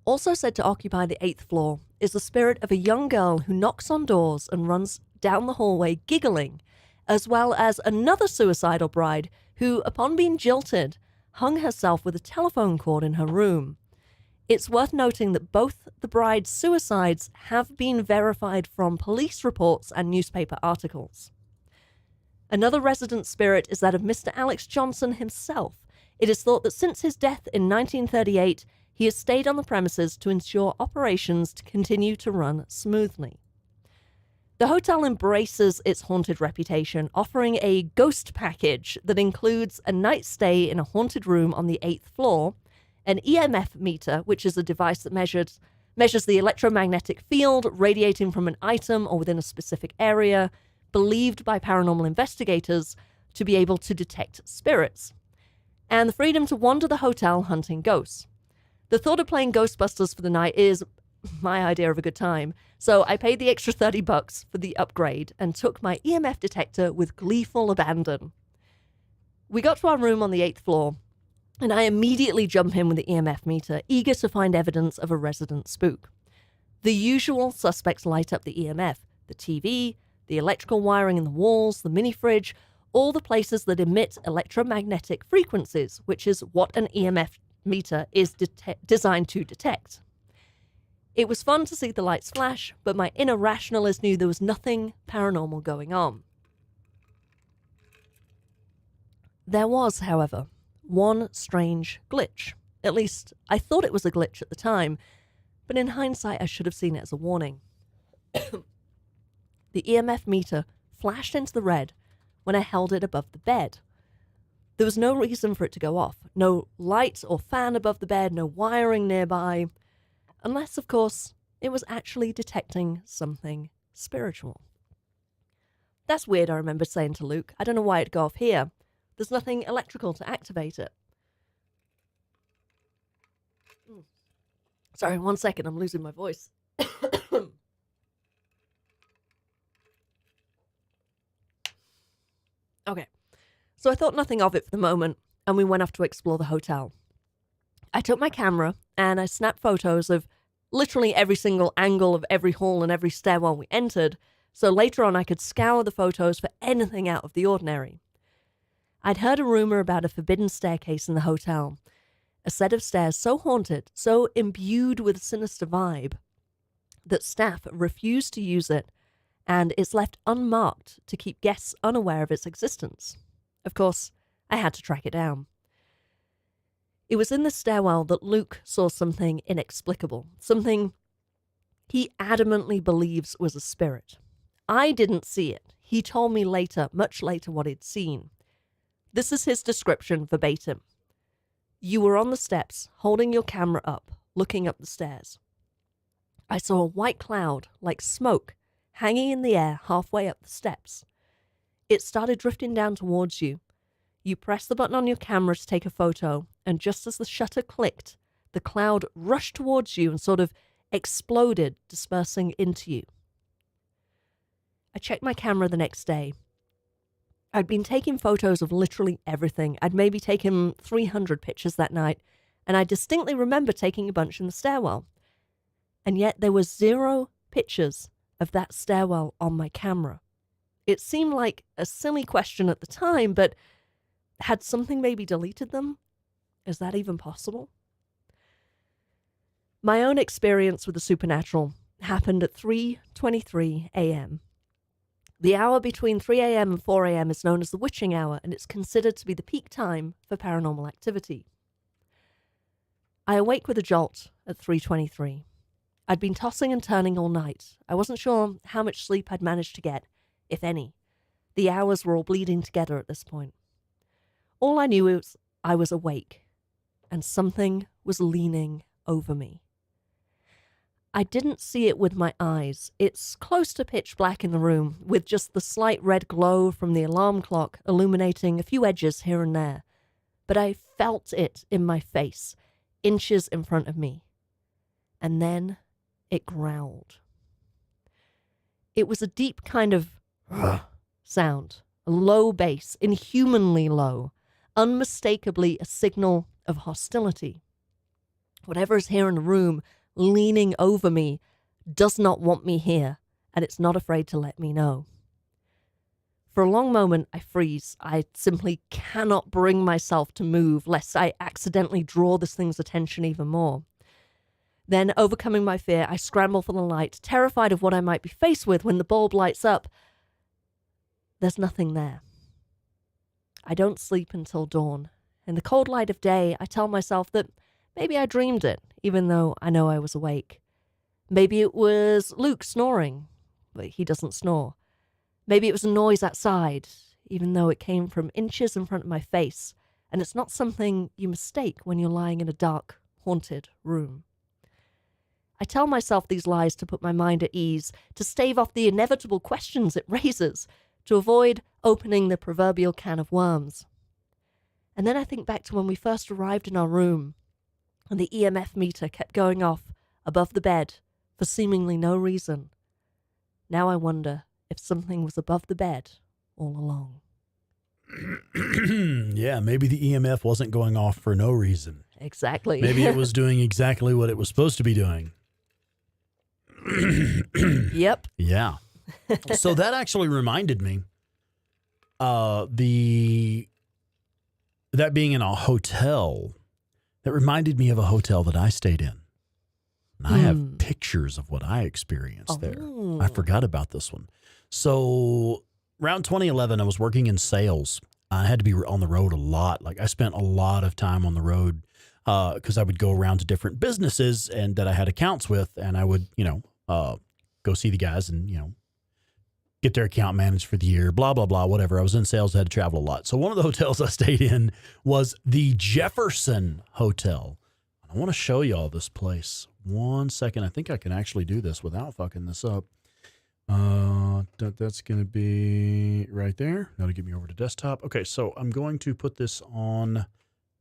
Also said to occupy the 8th floor is the spirit of a young girl who knocks on doors and runs down the hallway giggling, as well as another suicidal bride who, upon being jilted, hung herself with a telephone cord in her room. It's worth noting that both the bride's suicides have been verified from police reports and newspaper articles. Another resident spirit is that of Mr. Alex Johnson himself. It is thought that since his death in 1938, he has stayed on the premises to ensure operations to continue to run smoothly. The hotel embraces its haunted reputation, offering a ghost package that includes a night stay in a haunted room on the 8th floor, an EMF meter, which is a device that measures the electromagnetic field radiating from an item or within a specific area, believed by paranormal investigators to be able to detect spirits, and the freedom to wander the hotel hunting ghosts. The thought of playing Ghostbusters for the night is my idea of a good time, so I paid the extra $30 for the upgrade and took my EMF detector with gleeful abandon. We got to our room on the 8th floor, and I immediately jump in with the EMF meter, eager to find evidence of a resident spook. The usual suspects light up the EMF, the TV, the electrical wiring in the walls, the mini fridge, all the places that emit electromagnetic frequencies, which is what an EMF meter is designed to detect. It was fun to see the lights flash, but my inner rationalist knew there was nothing paranormal going on. There was, however, one strange glitch. At least, I thought it was a glitch at the time, but in hindsight, I should have seen it as a warning. The EMF meter flashed into the red when I held it above the bed. There was no reason for it to go off. No light or fan above the bed, no wiring nearby. Unless, of course, it was actually detecting something spiritual. That's weird, I remember saying to Luke. I don't know why it'd go off here. There's nothing electrical to activate it. Sorry, 1 second, I'm losing my voice. Okay. So I thought nothing of it for the moment, and we went off to explore the hotel. I took my camera, and I snapped photos of literally every single angle of every hall and every stairwell we entered, so later on I could scour the photos for anything out of the ordinary. I'd heard a rumor about a forbidden staircase in the hotel, a set of stairs so haunted, so imbued with a sinister vibe, that staff refused to use it, and it's left unmarked to keep guests unaware of its existence. Of course, I had to track it down. It was in the stairwell that Luke saw something inexplicable, something he adamantly believes was a spirit. I didn't see it. He told me later, much later, what he'd seen. This is his description verbatim. You were on the steps, holding your camera up, looking up the stairs. I saw a white cloud, like smoke, hanging in the air halfway up the steps. It started drifting down towards you. You pressed the button on your camera to take a photo, and just as the shutter clicked, the cloud rushed towards you and sort of exploded, dispersing into you. I checked my camera the next day. I'd been taking photos of literally everything. I'd maybe taken 300 pictures that night, and I distinctly remember taking a bunch in the stairwell. And yet there were 0 pictures of that stairwell on my camera. It seemed like a silly question at the time, but had something maybe deleted them? Is that even possible? My own experience with the supernatural happened at 3:23 a.m. The hour between 3 a.m. and 4 a.m. is known as the witching hour, and it's considered to be the peak time for paranormal activity. I awake with a jolt at 3:23. I'd been tossing and turning all night. I wasn't sure how much sleep I'd managed to get, if any. The hours were all bleeding together at this point. All I knew was I was awake, and something was leaning over me. I didn't see it with my eyes. It's close to pitch black in the room, with just the slight red glow from the alarm clock illuminating a few edges here and there. But I felt it in my face, inches in front of me. And then it growled. It was a deep kind of sound, a low bass, inhumanly low, unmistakably a signal of hostility. Whatever is here in the room, leaning over me, does not want me here, and it's not afraid to let me know. For a long moment, I freeze. I simply cannot bring myself to move, lest I accidentally draw this thing's attention even more. Then, overcoming my fear, I scramble for the light, terrified of what I might be faced with when the bulb lights up. There's nothing there. I don't sleep until dawn. In the cold light of day, I tell myself that maybe I dreamed it, even though I know I was awake. Maybe it was Luke snoring, but he doesn't snore. Maybe it was a noise outside, even though it came from inches in front of my face, and it's not something you mistake when you're lying in a dark, haunted room. I tell myself these lies to put my mind at ease, to stave off the inevitable questions it raises, to avoid opening the proverbial can of worms. And then I think back to when we first arrived in our room, and the EMF meter kept going off above the bed for seemingly no reason. Now I wonder if something was above the bed all along. Yeah, maybe the EMF wasn't going off for no reason. Exactly. Maybe it was doing exactly what it was supposed to be doing. Yep. Yeah. So that actually reminded me, that being in a hotel, that reminded me of a hotel that I stayed in. And I have pictures of what I experienced there. I forgot about this one. So around 2011, I was working in sales. I had to be on the road a lot. Like I spent a lot of time on the road because I would go around to different businesses and that I had accounts with, and I would, go see the guys and, get their account managed for the year, blah, blah, blah, whatever. I was in sales. I had to travel a lot. So one of the hotels I stayed in was the Jefferson Hotel. I want to show you all this place. 1 second. I think I can actually do this without fucking this up. That's going to be right there. That'll get me over to desktop. Okay, so I'm going to put this on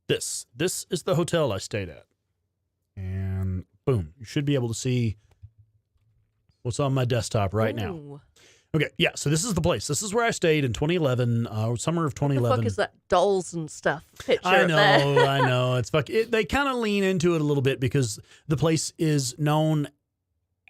this. This is the hotel I stayed at. And boom, you should be able to see what's on my desktop right now. Okay, yeah, so this is the place. This is where I stayed in 2011, summer of 2011. What the fuck is that dolls and stuff picture I up know, there? I know. It's they kind of lean into it a little bit because the place is known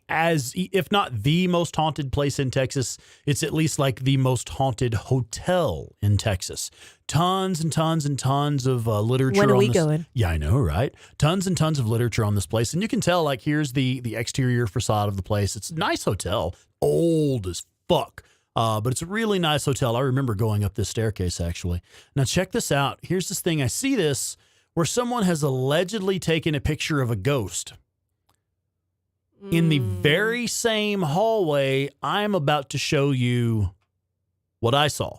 as, if not the most haunted place in Texas, it's at least like the most haunted hotel in Texas. Tons and tons and tons of literature. When are on we this. going? Yeah, I know, right? Tons and tons of literature on this place. And you can tell, like, here's the exterior facade of the place. It's a nice hotel. Old as fuck. But it's a really nice hotel. I remember going up this staircase, actually. Now, check this out. Here's this thing. I see this where someone has allegedly taken a picture of a ghost. In the very same hallway, I'm about to show you what I saw.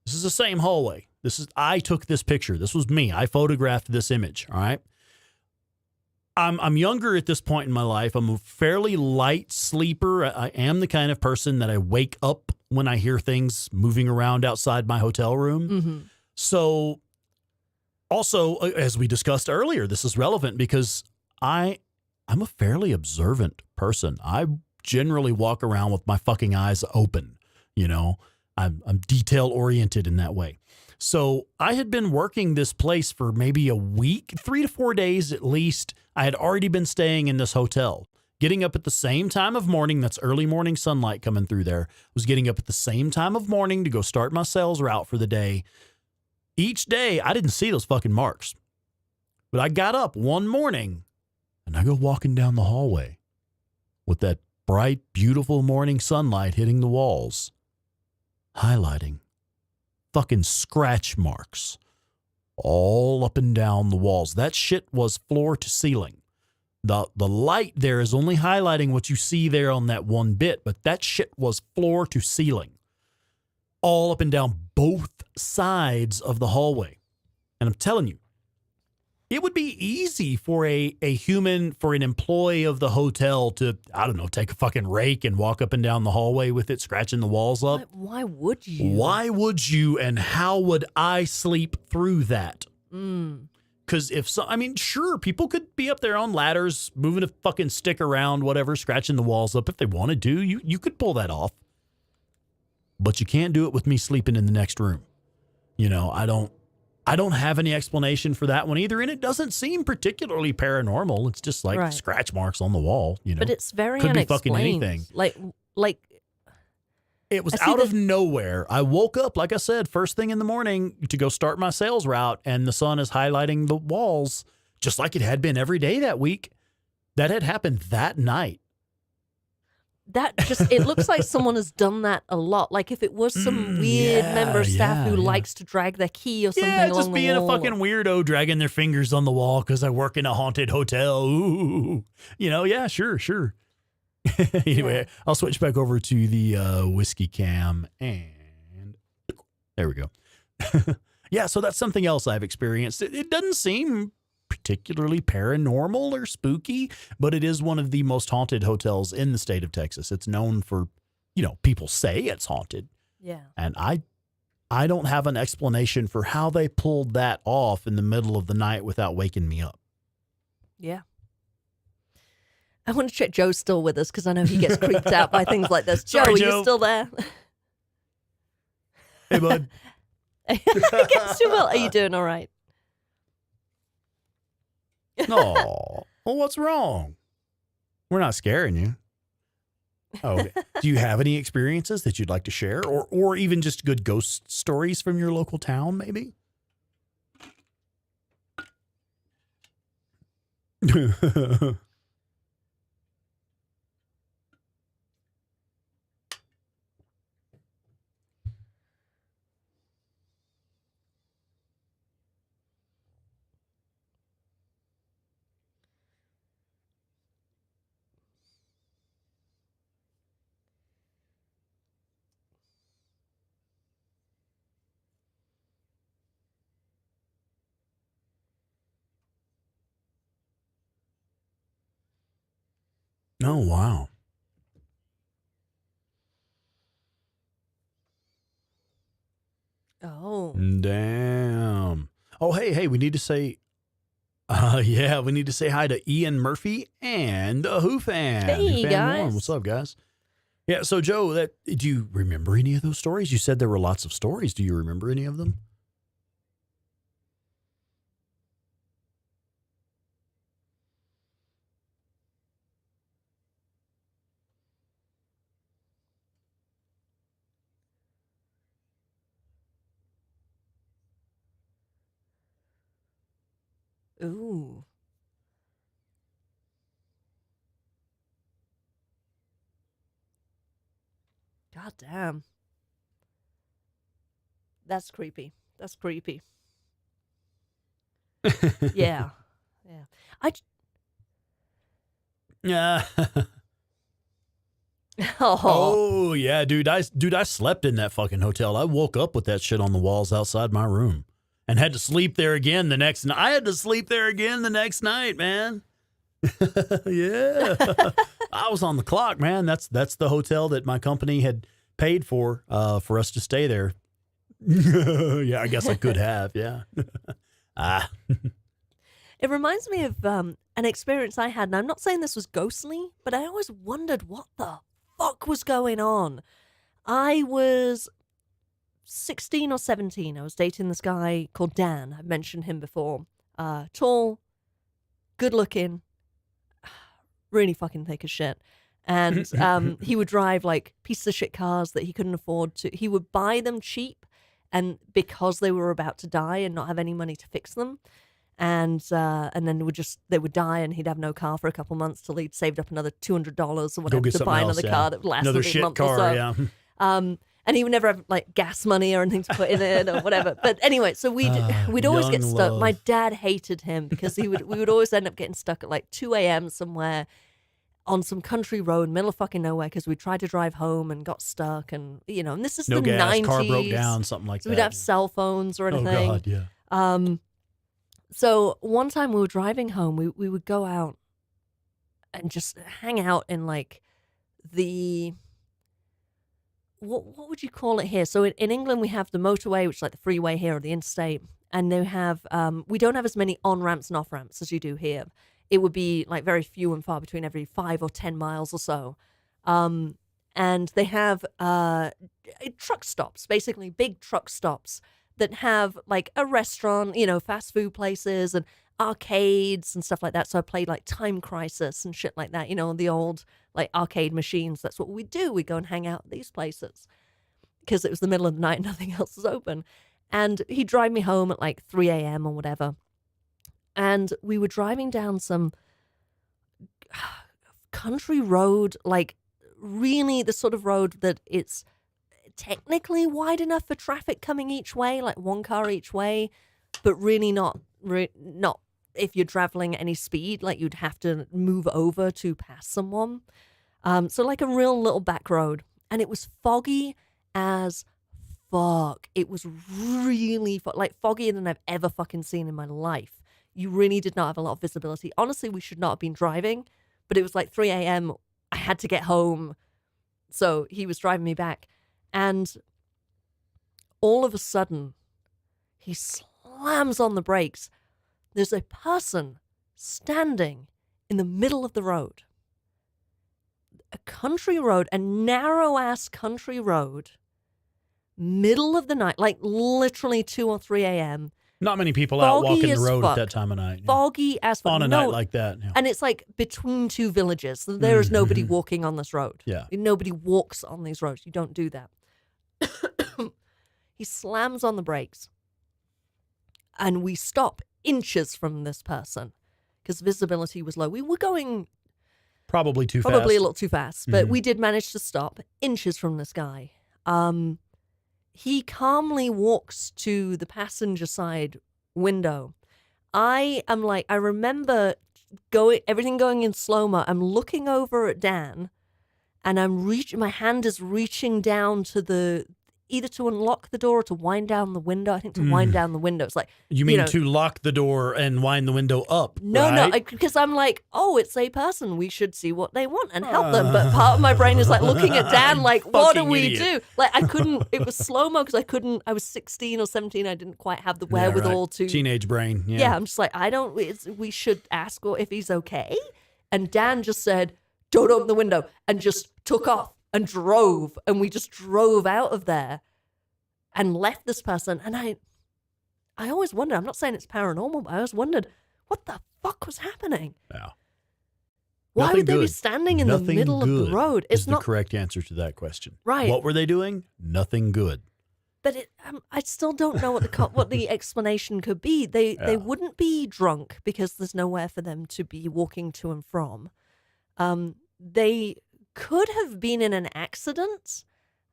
This is the same hallway. I took this picture. This was me. I photographed this image. All right. I'm younger at this point in my life. I'm a fairly light sleeper. I am the kind of person that I wake up when I hear things moving around outside my hotel room. Mm-hmm. So also, as we discussed earlier, this is relevant because I'm a fairly observant person. I generally walk around with my fucking eyes open. You know, I'm detail oriented in that way. So I had been working this place for maybe a week, 3 to 4 days at least. I had already been staying in this hotel, getting up at the same time of morning. That's early morning sunlight coming through there. Was getting up at the same time of morning to go start my sales route for the day. Each day, I didn't see those fucking marks. But I got up one morning and I go walking down the hallway with that bright, beautiful morning sunlight hitting the walls, highlighting fucking scratch marks all up and down the walls. That shit was floor to ceiling. The light there is only highlighting what you see there on that one bit, but that shit was floor to ceiling, all up and down both sides of the hallway. And I'm telling you, it would be easy for a human, for an employee of the hotel to, I don't know, take a fucking rake and walk up and down the hallway with it, scratching the walls up. Why would you? Why would you, and how would I sleep through that? Because sure, people could be up there on ladders, moving a fucking stick around, whatever, scratching the walls up if they wanted to. You could pull that off. But you can't do it with me sleeping in the next room. You know, I don't have any explanation for that one either, and it doesn't seem particularly paranormal. It's just like scratch marks on the wall, you know. But it's very could unexplained. be fucking anything. Like it was out of nowhere. I woke up, like I said, first thing in the morning to go start my sales route, and the sun is highlighting the walls just like it had been every day that week. That had happened that night. That just, it looks like someone has done that a lot. Like if it was some weird member of staff who likes to drag their key or something along the wall. Yeah, just being a fucking weirdo dragging their fingers on the wall because I work in a haunted hotel. Ooh. You know, yeah, sure. Anyway, I'll switch back over to the whiskey cam and there we go. Yeah, so that's something else I've experienced. It doesn't seem particularly paranormal or spooky, but it is one of the most haunted hotels in the state of Texas. It's known for, you know, people say it's haunted. Yeah. And I don't have an explanation for how they pulled that off in the middle of the night without waking me up. Yeah. I want to check Joe's still with us because I know he gets creeped out by things like this. Joe, Sorry, are Joe. you still there? Hey, bud. I guess you will. Are you doing all right? No. Well, what's wrong? We're not scaring you. Oh, okay. Do you have any experiences that you'd like to share, or even just good ghost stories from your local town, maybe? Oh, wow. Oh. Damn. Oh, hey, we need to say, we need to say hi to Ian Murphy and Who Fan. Hey, guys. What's up, guys? Yeah, so Joe, do you remember any of those stories? You said there were lots of stories. Do you remember any of them? Ooh. God damn. That's creepy. That's creepy. Yeah. Yeah. Yeah. Oh, Oh yeah, dude. I slept in that fucking hotel. I woke up with that shit on the walls outside my room, and had to sleep there again the next night. I had to sleep there again the next night, man. Yeah, I was on the clock, man. That's the hotel that my company had paid for us to stay there. Yeah, I guess I could have. Yeah. Ah. it reminds me of an experience I had, and I'm not saying this was ghostly, but I always wondered what the fuck was going on. I was 16 or 17. I was dating this guy called Dan. I've mentioned him before. Tall, good looking, really fucking thick as shit. And he would drive like pieces of shit cars that he couldn't afford to. He would buy them cheap, and because they were about to die and not have any money to fix them. And then they would die, and he'd have no car for a couple months till he'd saved up another $200 or whatever to buy another car that would last another a shit month car, or so. yeah. And he would never have like gas money or anything to put in it or whatever. But anyway, so we'd always get young stuck. love. My dad hated him because we would always end up getting stuck at like 2 a.m. somewhere on some country road, middle of fucking nowhere, because we tried to drive home and got stuck, and and this is No the gas, 90s. car broke down, something like So that. we'd have cell phones or Oh anything. God, yeah. So one time we were driving home, we would go out and just hang out in like the what would you call it here? So in England we have the motorway, which is like the freeway here, or the interstate, and they have we don't have as many on ramps and off ramps as you do here. It would be like very few and far between every 5 or 10 miles or so. And they have truck stops, basically big truck stops that have like a restaurant, fast food places and arcades and stuff like that. So I played like Time Crisis and shit like that, the old like arcade machines. That's what we do. We go and hang out at these places because it was the middle of the night and nothing else was open. And he'd drive me home at like 3 a.m. or whatever. And we were driving down some country road, like really the sort of road that it's technically wide enough for traffic coming each way, like one car each way, but really not if you're traveling at any speed, like you'd have to move over to pass someone. So like a real little back road, and it was foggy as fuck. It was really like foggier than I've ever fucking seen in my life. You really did not have a lot of visibility. Honestly, we should not have been driving, but it was like 3 a.m. I had to get home. So he was driving me back. And all of a sudden, he slams on the brakes. There's a person standing in the middle of the road. A country road, a narrow-ass country road, middle of the night, like literally 2 or 3 a.m., Not many people out foggy walking the as road fuck. at that time of night. Foggy as fuck. On a night like that. Yeah. And it's like between two villages. There is nobody walking on this road. Yeah. Nobody walks on these roads. You don't do that. He slams on the brakes. And we stop inches from this person because visibility was low. We were going Probably too fast. probably a little too fast, but we did manage to stop inches from this guy. He calmly walks to the passenger side window. I remember everything going in slow-mo. I'm looking over at Dan, and my hand is reaching down to either to unlock the door or to wind down the window. I think to wind down the window. It's like, You mean to lock the door and wind the window up? no, right? because I'm like, oh, it's a person. We should see what they want and help them. But part of my brain is like looking at Dan, like, what do Fucking we idiot. do? Like, I couldn't. It was slow mo because I couldn't. I was 16 or 17. I didn't quite have the Yeah, wherewithal right. to. Teenage brain. Yeah. Yeah, I'm just like, we should ask if he's okay. And Dan just said, "Don't open the window," and just took off and drove. And we just drove out of there and left this person. And I always wondered, I'm not saying it's paranormal, but I always wondered, what the fuck was happening? Yeah. Why Nothing would they be good. standing in Nothing the middle of the good road? is It's the not correct answer to that question. right. What were they doing? Nothing good. But I still don't know what the explanation could be. They wouldn't be drunk because there's nowhere for them to be walking to and from. They could have been in an accident,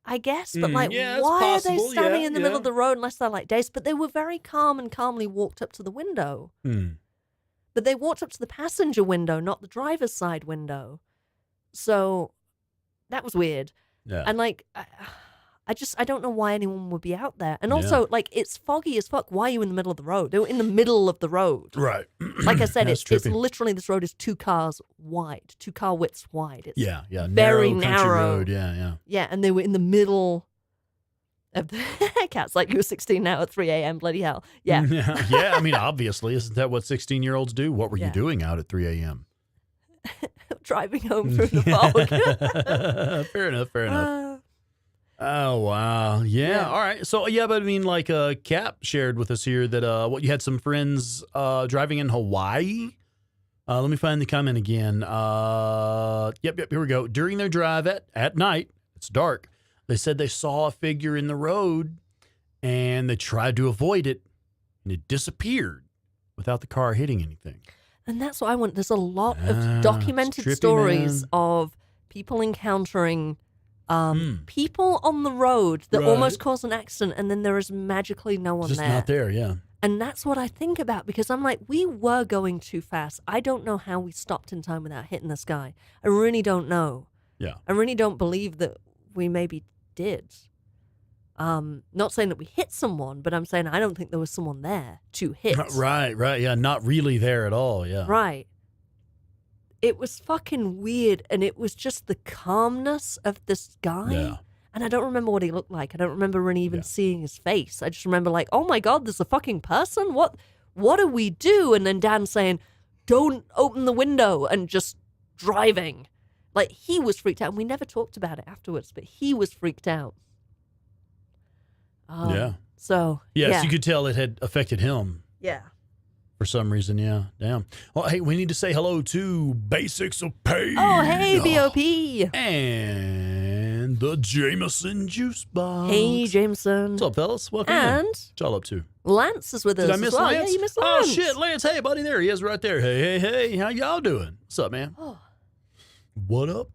I guess, but like, yeah, it's why are they possible. standing Yeah, in the middle yeah. of the road unless they're like dazed? But they were very calm and calmly walked up to the window. But they walked up to the passenger window, not the driver's side window. So that was weird. Yeah. And like, I don't know why anyone would be out there. And also, like, it's foggy as fuck. Why are you in the middle of the road? They were in the middle of the road. Right. Like I said, That's it's trippy. literally, this road is 2 cars wide, 2 car widths wide. It's Yeah. very Country narrow. road. Yeah. Yeah, and they were in the middle of the Cat's like, you were 16 now at 3 a.m. Bloody hell. Yeah. Yeah. I mean, obviously, isn't that what 16-year-olds do? What were you Yeah. doing out at 3 a.m.? Driving home through the fog. Fair enough. Oh, wow. Yeah. All right. So, yeah, but I mean, like Cap shared with us here that you had some friends driving in Hawaii. Let me find the comment again. Yep, here we go. During their drive at night, it's dark, they said they saw a figure in the road and they tried to avoid it and it disappeared without the car hitting anything. And that's what I want. There's a lot of it's documented trippy, stories man. of people encountering people on the road that Right. almost cause an accident, and then there is magically no one Just there. not there, yeah. And that's what I think about, because I'm like, we were going too fast. I don't know how we stopped in time without hitting this guy. I really don't know. Yeah. I really don't believe that we maybe did. Not saying that we hit someone, but I'm saying I don't think there was someone there to hit. Right. Yeah, not really there at all, yeah. Right. It was fucking weird, and it was just the calmness of this guy. Yeah. And I don't remember what he looked like. I don't remember really even Yeah. seeing his face. I just remember like, oh my God, there's a fucking person? What do we do? And then Dan saying, don't open the window, and just driving. Like, he was freaked out. And we never talked about it afterwards, but he was freaked out. Yeah. So, Yes, yeah. you could tell it had affected him. Yeah. For some reason, yeah. Damn. Well, hey, we need to say hello to Basics of Pain. Oh, hey, BOP. And the Jameson Juice Box. Hey, Jameson. What's up, fellas? Welcome in. And What y'all up to? Lance is with us Did I as miss well. Lance? Yeah, you missed Lance. Oh, shit, Lance. Hey, buddy, there he is right there. Hey. How y'all doing? What's up, man? Oh. What up?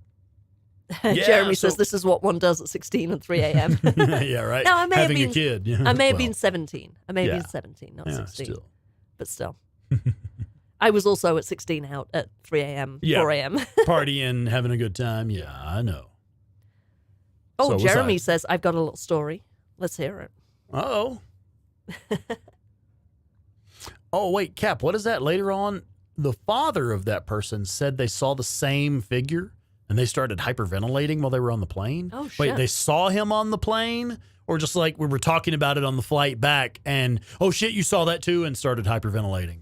Yeah, Jeremy so- says this is what one does at 16 and 3 a.m. Yeah, right. No, I may have Having been- a kid. Yeah. I may have Well, been 17. I may have yeah. been 17, not yeah, 16. still. But still. I was also at 16 out at 3 a.m., Yeah. 4 a.m. Partying, having a good time. Yeah, I know. Oh, So what's Jeremy that? says, I've got a little story. Let's hear it. Uh-oh. Oh, wait, Cap, what is that? Later on, the father of that person said they saw the same figure and they started hyperventilating while they were on the plane. Oh, Wait, shit. they saw him on the plane? Or just like we were talking about it on the flight back and, oh, shit, you saw that too, and started hyperventilating.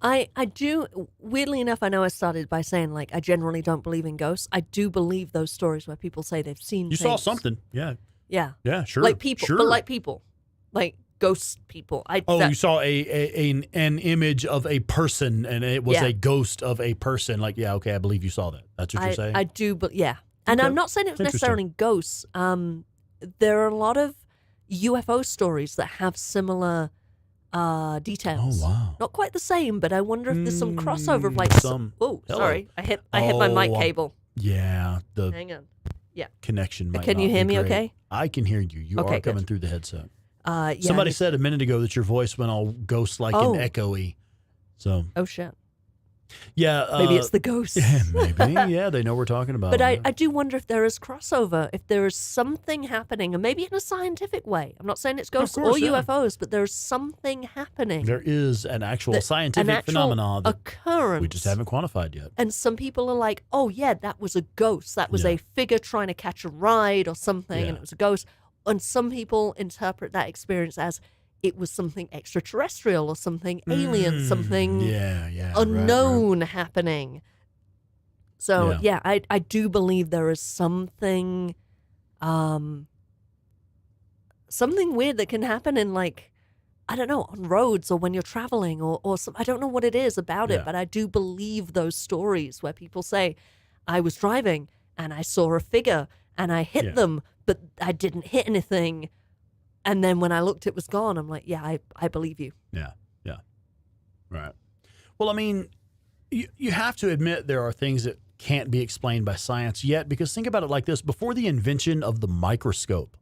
I do, weirdly enough, I know I started by saying, like, I generally don't believe in ghosts. I do believe those stories where people say they've seen You things. saw something. Yeah. Yeah. Yeah, sure. Like people, Sure. but like people. Like ghost people. You saw an image of a person, and it was Yeah. a ghost of a person. Like, yeah, okay, I believe you saw that. That's what you're saying? I do, but yeah. And Okay. I'm not saying it was Interesting. necessarily ghosts. There are a lot of UFO stories that have similar details. Oh, wow. Not quite the same, but I wonder if there's some crossover of like some- Oh, Hello. sorry. I hit my mic Oh, cable. Yeah, the Hang on. connection might Can you not hear be me great. okay? I can hear you. You Okay, are coming good. through the headset. Yeah. Somebody said a minute ago that your voice went all ghost-like Oh. and echoey. So, Oh shit. yeah. Maybe it's the ghosts. Yeah, maybe. Yeah, they know we're talking about. But them, yeah. I do wonder if there is crossover, if there is something happening, and maybe in a scientific way. I'm not saying it's ghosts course, or yeah. UFOs, but there's something happening. There is an actual An scientific actual phenomenon that occurrence. we just haven't quantified yet. And some people are like, oh, yeah, that was a ghost. That was Yeah. a figure trying to catch a ride or something, Yeah. and it was a ghost. And some people interpret that experience as it was something extraterrestrial or something alien, something yeah, unknown happening. So, Yeah. I do believe there is something weird that can happen in, like, I don't know, on roads or when you're traveling or some, I don't know what it is about Yeah. it, but I do believe those stories where people say, I was driving and I saw a figure and I hit Yeah. them, but I didn't hit anything. And then when I looked, it was gone. I'm like, yeah, I believe you. Yeah. Right. Well, I mean, you have to admit there are things that can't be explained by science yet, because think about it like this. Before the invention of the microscope,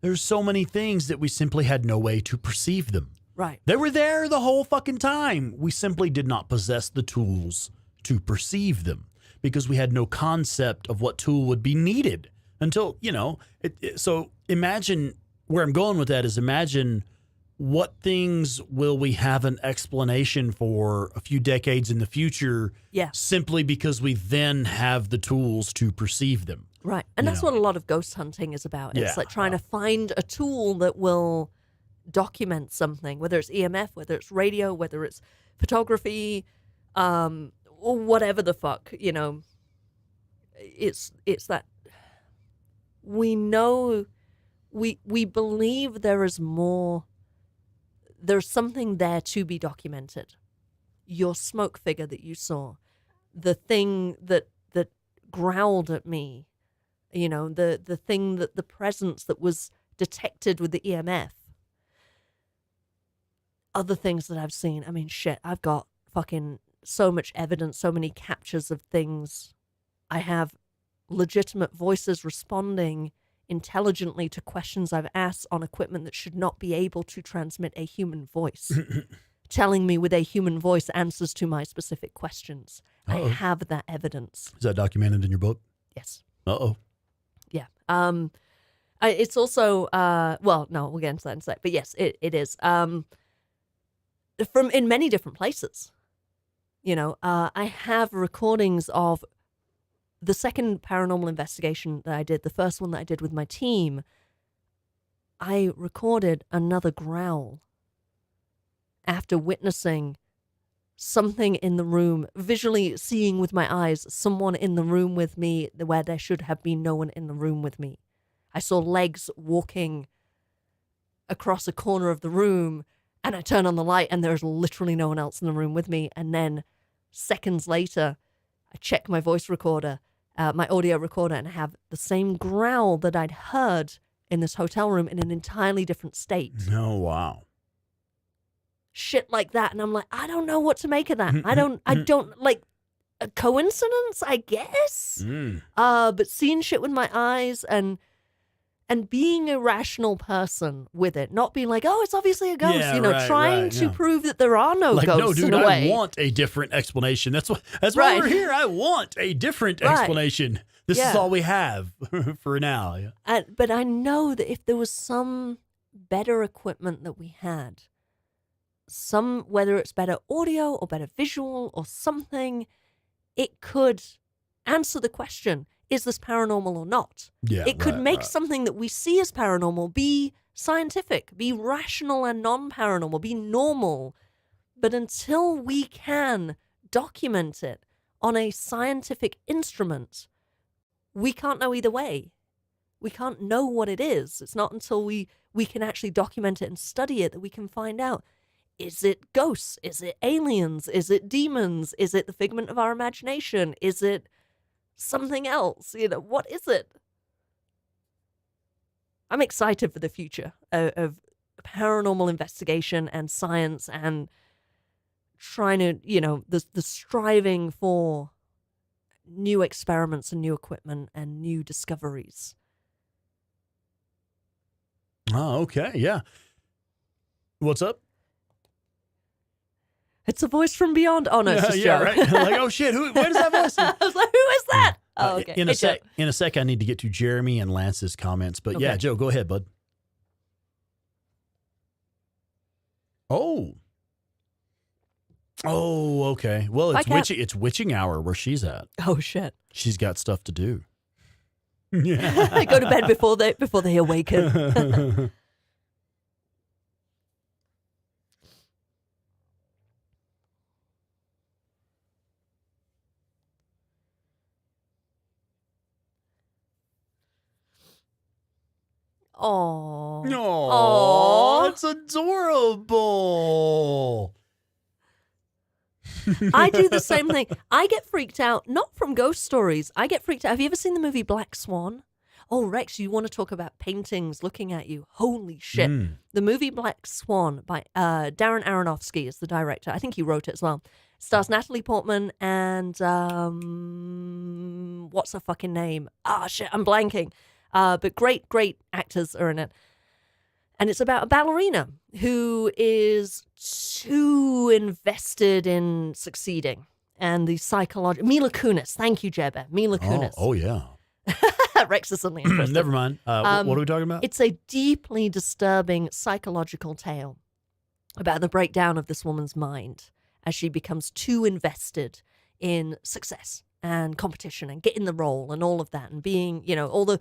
there's so many things that we simply had no way to perceive them. Right. They were there the whole fucking time. We simply did not possess the tools to perceive them because we had no concept of what tool would be needed until, so imagine where I'm going with that is imagine what things will we have an explanation for a few decades in the future simply because we then have the tools to perceive them. Right. And that's what a lot of ghost hunting is about. It's like trying to find a tool that will document something, whether it's EMF, whether it's radio, whether it's photography, or whatever the fuck, It's that we know, we believe there is more. There's something there to be documented. Your smoke figure that you saw, the thing that growled at me, the thing that the presence that was detected with the EMF. Other things that I've seen. I mean, shit, I've got fucking so much evidence, so many captures of things. I have legitimate voices responding intelligently to questions I've asked on equipment that should not be able to transmit a human voice, telling me with a human voice answers to my specific questions. Uh-oh. I have that evidence. Is that documented in your book? Yes. Uh-oh. Yeah. It's also, well, no, we'll get into that in a sec, but yes, it is. From in many different places. I have recordings of the second paranormal investigation that I did, the first one that I did with my team. I recorded another growl after witnessing something in the room, visually seeing with my eyes someone in the room with me where there should have been no one in the room with me. I saw legs walking across a corner of the room, and I turn on the light and there's literally no one else in the room with me. And then seconds later, I check my voice recorder, my audio recorder, and I have the same growl that I'd heard in this hotel room in an entirely different state. Oh, wow. Shit like that. And I'm like, I don't know what to make of that. I don't like a coincidence, I guess. But seeing shit with my eyes and being a rational person with it, not being like, oh, it's obviously a ghost, trying to prove that there are no ghosts. No, dude, in a way. I want a different explanation. That's why we're here. I want a different explanation. This is all we have for now. Yeah. But I know that if there was some better equipment that we had, whether it's better audio or better visual or something, it could answer the question, is this paranormal or not? Yeah, it could make something that we see as paranormal be scientific, be rational and non-paranormal, be normal. But until we can document it on a scientific instrument, we can't know either way. We can't know what it is. It's not until we can actually document it and study it that we can find out, is it ghosts? Is it aliens? Is it demons? Is it the figment of our imagination? Is it something else? What is it? I'm excited for the future of paranormal investigation and science and trying to, the striving for new experiments and new equipment and new discoveries. Oh, okay. Yeah. What's up? It's a voice from beyond. Oh, no, it's just Joe. Right. Like, oh, shit. Where does that voice? I was like, who is that? Oh, okay. In a sec, I need to get to Jeremy and Lance's comments. But yeah, Joe, go ahead, bud. Oh, okay. Well, it's witching hour where she's at. Oh, shit. She's got stuff to do. Yeah. They go to bed before they awaken. Oh, it's adorable. I do the same thing. I get freaked out, not from ghost stories. I get freaked out. Have you ever seen the movie Black Swan? Oh, Rex, you want to talk about paintings looking at you. Holy shit. The movie Black Swan by Darren Aronofsky is the director. I think he wrote it as well. Stars Natalie Portman and what's her fucking name? Shit, I'm blanking. But great actors are in it. And it's about a ballerina who is too invested in succeeding and the psychological Mila Kunis. Thank you, Jebba. Mila Kunis. Oh yeah. Rex is suddenly interested. Never mind. What are we talking about? It's a deeply disturbing psychological tale about the breakdown of this woman's mind as she becomes too invested in success and competition and getting the role and all of that, and being, all the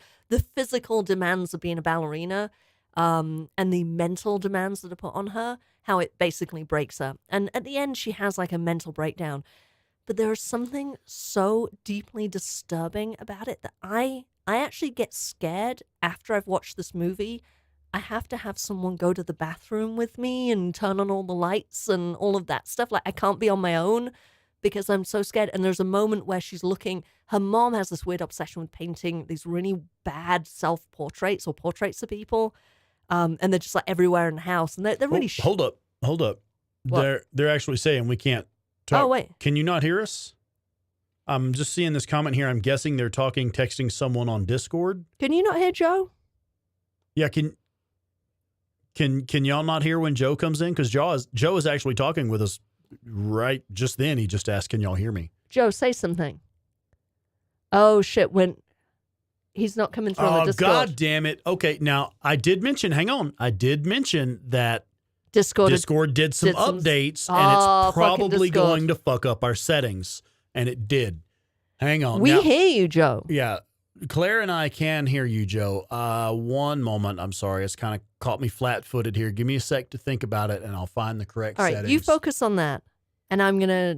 physical demands of being a ballerina, and the mental demands that are put on her, how it basically breaks her. And at the end, she has like a mental breakdown. But there is something so deeply disturbing about it that I actually get scared after I've watched this movie. I have to have someone go to the bathroom with me and turn on all the lights and all of that stuff. Like, I can't be on my own because I'm so scared. And there's a moment where she's looking, her mom has this weird obsession with painting these really bad self-portraits or portraits of people. And they're just like everywhere in the house. And they're really... Hold up. What? They're actually saying we can't talk. Oh, wait. Can you not hear us? I'm just seeing this comment here. I'm guessing they're texting someone on Discord. Can you not hear Joe? Yeah, can y'all not hear when Joe comes in? Because Joe is actually talking with us right just then. He just asked, can y'all hear me? Joe, say something. Oh, shit. When he's not coming through on the Discord. God damn it. Okay, now, I did mention that Discord did some updates, and it's probably going to fuck up our settings. And it did. Hang on. We hear you, Joe. Yeah. Claire and I can hear you, Joe. One moment. I'm sorry. It's kind of caught me flat-footed here. Give me a sec to think about it, and I'll find the correct settings. All right, you focus on that, and I'm gonna.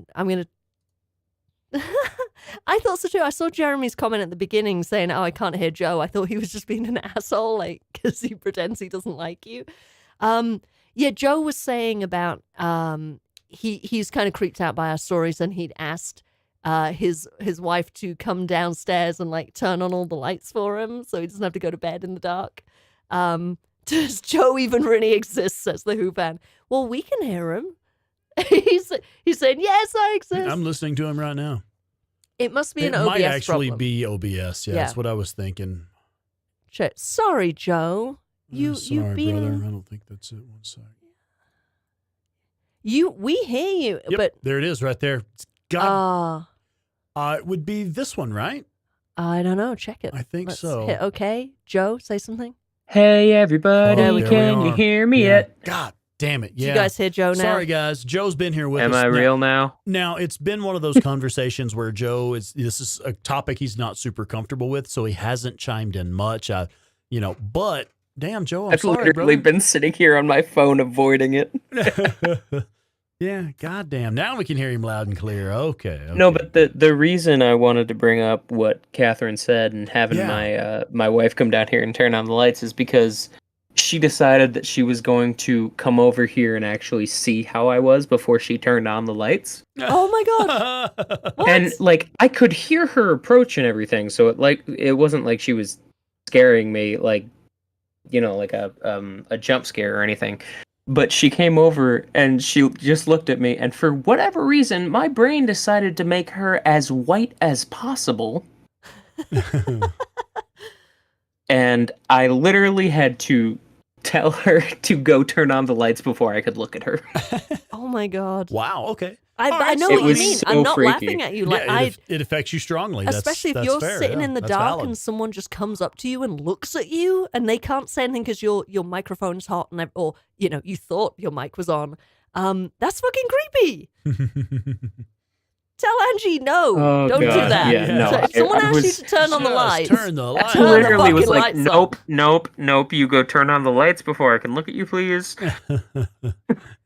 I thought so too. I saw Jeremy's comment at the beginning saying, "Oh, I can't hear Joe." I thought he was just being an asshole, like, because he pretends he doesn't like you. Yeah, Joe was saying about he's kind of creeped out by our stories, and he'd asked his wife to come downstairs and like turn on all the lights for him so he doesn't have to go to bed in the dark. Does Joe even really exist, says the Who fan. Well, we can hear him. he's saying, yes, I exist. I'm listening to him right now. It must be an OBS problem. It might actually problem. be OBS. Yeah, that's what I was thinking. Shit. Sorry, Joe. Sorry, brother. I don't think that's it. One sec. We hear you, yep, but there it is right there. God. It would be this one, right? I don't know. Check it. I think so. Hit okay. Joe, say something. Hey, everybody. Can you hear me yet? God damn it. Yeah. Did you guys hear Joe now? Sorry, guys. Joe's been here with us. Am I real now? Now, it's been one of those conversations where this is a topic he's not super comfortable with, so he hasn't chimed in much. But damn, Joe, I've literally been sitting here on my phone avoiding it. Yeah, goddamn. Now we can hear him loud and clear. Okay. No, but the reason I wanted to bring up what Catherine said and having my wife come down here and turn on the lights is because she decided that she was going to come over here and actually see how I was before she turned on the lights. Oh my god. What? And like I could hear her approach and everything, so it wasn't like she was scaring me like a jump scare or anything. But she came over and she just looked at me, and for whatever reason, my brain decided to make her as white as possible. And I literally had to tell her to go turn on the lights before I could look at her. Oh my god. Wow, okay. I know what you mean. So I'm not freaky. laughing at you. It affects you strongly. Especially if you're sitting in the dark and someone just comes up to you and looks at you and they can't say anything because your microphone's hot or you thought your mic was on. That's fucking creepy. Tell Angie no. Don't do that. Yeah, no. So if someone asks you to turn on the lights. Turn the lights. I literally was like, lights nope. You go turn on the lights before I can look at you, please.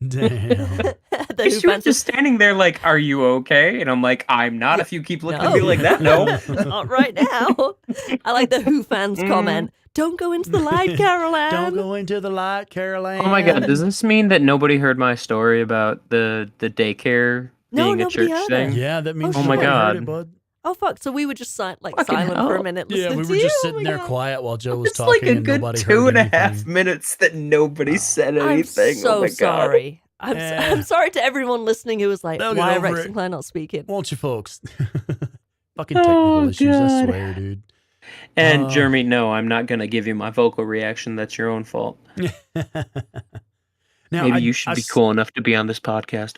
Damn. She was just standing there like, are you okay? And I'm like, I'm not if you keep looking at me like that. No. Not right now. I like the Who fans comment. Don't go into the light, Caroline. Don't go into the light, Caroline. Oh my god, does this mean that nobody heard my story about the daycare being a church thing? Yeah, that means oh my god. Heard it, bud. Oh fuck! So we were just silent hell. for a minute. Yeah, we were just sitting there quiet while Joe was It's talking. like a and good nobody 2.5 minutes that nobody said anything. I'm so oh my god. sorry. I'm sorry to everyone listening who was like, They'll why get are over Rex it. and Claire not speaking? Won't you, folks? Fucking technical issues, I swear, dude. And Jeremy, no, I'm not gonna give you my vocal reaction. That's your own fault. Now, Maybe you should be cool enough to be on this podcast.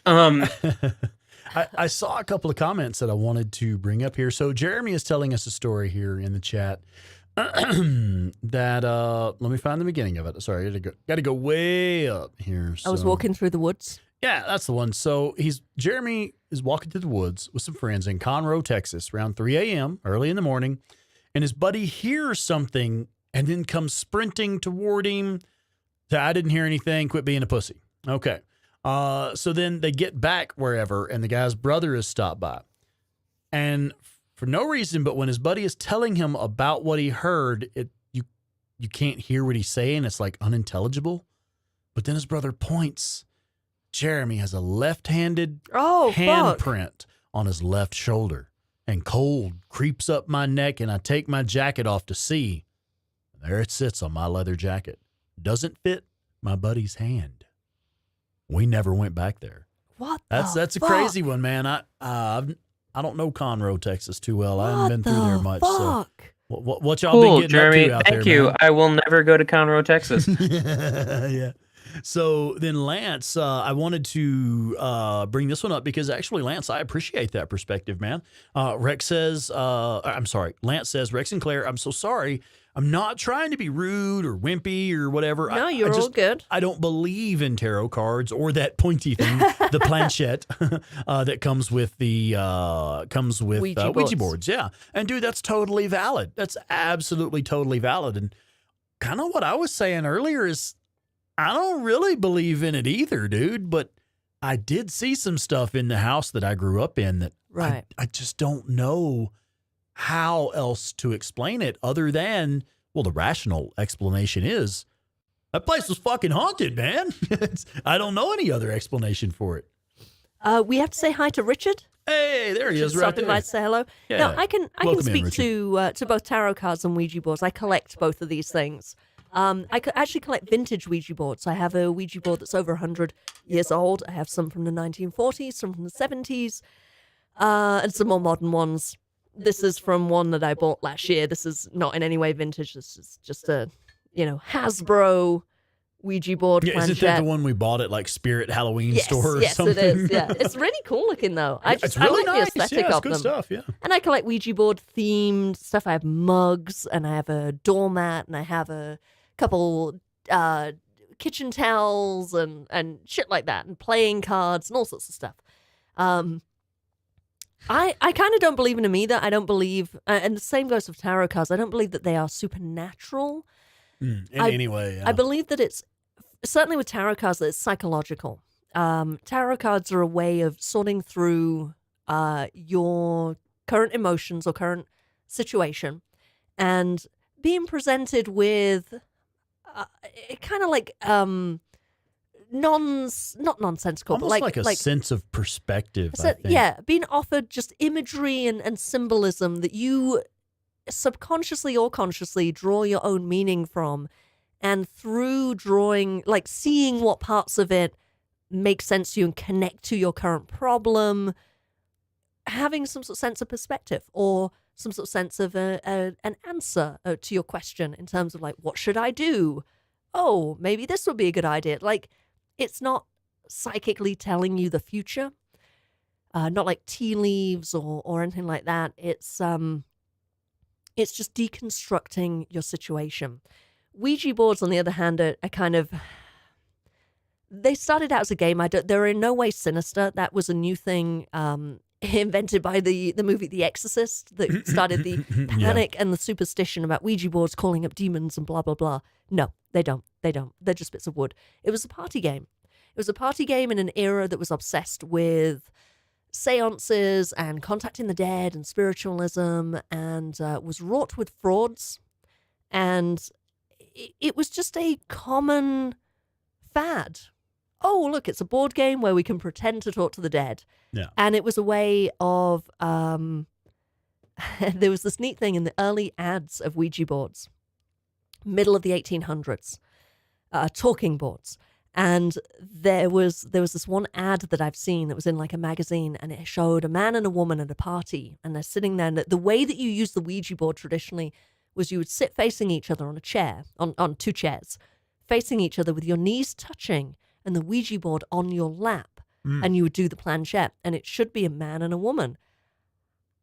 I saw a couple of comments that I wanted to bring up here. So Jeremy is telling us a story here in the chat that let me find the beginning of it. Sorry, got to go way up here. I was walking through the woods. Yeah, that's the one. So Jeremy is walking through the woods with some friends in Conroe, Texas, around 3 a.m. early in the morning, and his buddy hears something and then comes sprinting toward him. I didn't hear anything. Quit being a pussy. Okay. So then they get back wherever, and the guy's brother has stopped by. And for no reason, but when his buddy is telling him about what he heard, you can't hear what he's saying. It's like unintelligible. But then his brother points. Jeremy has a left-handed handprint on his left shoulder, and cold creeps up my neck, and I take my jacket off to see. There it sits on my leather jacket. Doesn't fit my buddy's hand. We never went back there. What? That's a crazy one, man. I don't know Conroe, Texas too well. I haven't been through there much. Fuck? So what y'all Cool, been getting Jeremy. up to out there? Thank you. Man? I will never go to Conroe, Texas. Yeah. So then, Lance, I wanted to bring this one up because actually, Lance, I appreciate that perspective, man. Lance says, Rex and Claire, I'm so sorry. I'm not trying to be rude or wimpy or whatever. No, you're all good. I don't believe in tarot cards or that pointy thing, the planchette that comes with the Ouija boards. Yeah, and dude, that's totally valid. That's absolutely totally valid. And kind of what I was saying earlier is, I don't really believe in it either, dude. But I did see some stuff in the house that I grew up in that I just don't know how else to explain it other than, well, the rational explanation is that place was fucking haunted, man. I don't know any other explanation for it. We have to say hi to Richard. Hey, there he is, right there. By to say hello. Yeah. Now, I can speak in, to both tarot cards and Ouija boards. I collect both of these things. I actually collect vintage Ouija boards. I have a Ouija board that's over 100 years old. I have some from the 1940s, some from the 70s, and some more modern ones. This is from one that I bought last year. This is not in any way vintage. This is just a, Hasbro Ouija board planchette. Isn't that the one we bought at like Spirit Halloween store or something? Yes, it is. Yeah, it's really cool looking though. It's really I like nice. the aesthetic It's of good them. stuff. Yeah. And I collect Ouija board themed stuff. I have mugs, and I have a doormat, and I have a couple kitchen towels and shit like that, and playing cards and all sorts of stuff. I kind of don't believe in them either. I don't believe, and the same goes with tarot cards. I don't believe that they are supernatural. In any way, yeah. I believe that it's, certainly with tarot cards, that it's psychological. Tarot cards are a way of sorting through your current emotions or current situation and being presented with kind of like not nonsensical, almost but like a sense of perspective. I think. Yeah, being offered just imagery and symbolism that you subconsciously or consciously draw your own meaning from, and through drawing, like seeing what parts of it make sense to you and connect to your current problem, having some sort of sense of perspective or some sort of sense of an answer to your question in terms of like, what should I do? Oh, maybe this would be a good idea. Like, it's not psychically telling you the future, not like tea leaves or anything like that. It's just deconstructing your situation. Ouija boards, on the other hand, are kind of, they started out as a game. They're in no way sinister. That was a new thing invented by the movie The Exorcist that started the panic and the superstition about Ouija boards calling up demons and blah, blah, blah. No, they don't. They're just bits of wood. It was a party game. It was a party game in an era that was obsessed with seances and contacting the dead and spiritualism, and was wrought with frauds. And it was just a common fad. Oh, look, it's a board game where we can pretend to talk to the dead. Yeah. And it was a way of, there was this neat thing in the early ads of Ouija boards, middle of the 1800s, talking boards. And there was this one ad that I've seen that was in like a magazine, and it showed a man and a woman at a party, and they're sitting there. And the way that you use the Ouija board traditionally was you would sit facing each other on a chair, on two chairs, facing each other with your knees touching and the Ouija board on your lap. and you would do the planchette, and it should be a man and a woman.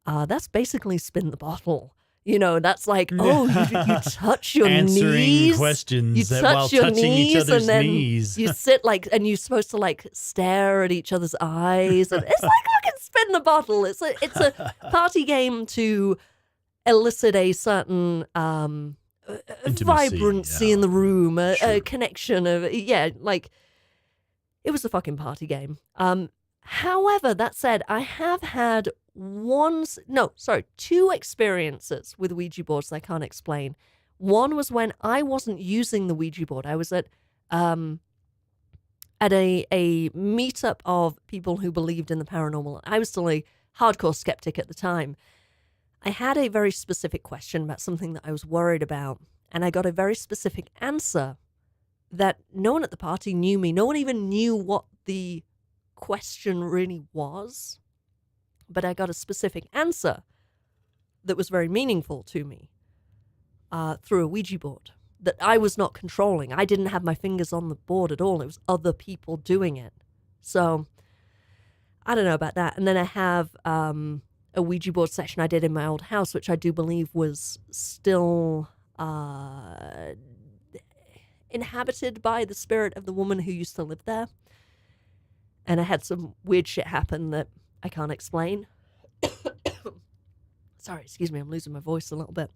That's basically spin the bottle. You know, that's like, oh, you touch your Answering knees. questions You touch while your touching each knees, other's and then knees. you sit like, and you're supposed to like stare at each other's eyes. And it's like fucking spin the bottle. It's a party game to elicit a certain Intimacy, vibrancy yeah. in the room, a Sure. connection of, like, it was a fucking party game. However, that said, I have had two experiences with Ouija boards that I can't explain. One was when I wasn't using the Ouija board. I was at a meetup of people who believed in the paranormal. I was still a hardcore skeptic at the time. I had a very specific question about something that I was worried about, and I got a very specific answer that no one at the party knew me. No one even knew what the question really was, but I got a specific answer that was very meaningful to me through a Ouija board that I was not controlling. I didn't have my fingers on the board at all. It was other people doing it. So I don't know about that. And then I have a Ouija board session I did in my old house, which I do believe was still inhabited by the spirit of the woman who used to live there. And I had some weird shit happen that I can't explain. Sorry, excuse me, I'm losing my voice a little bit.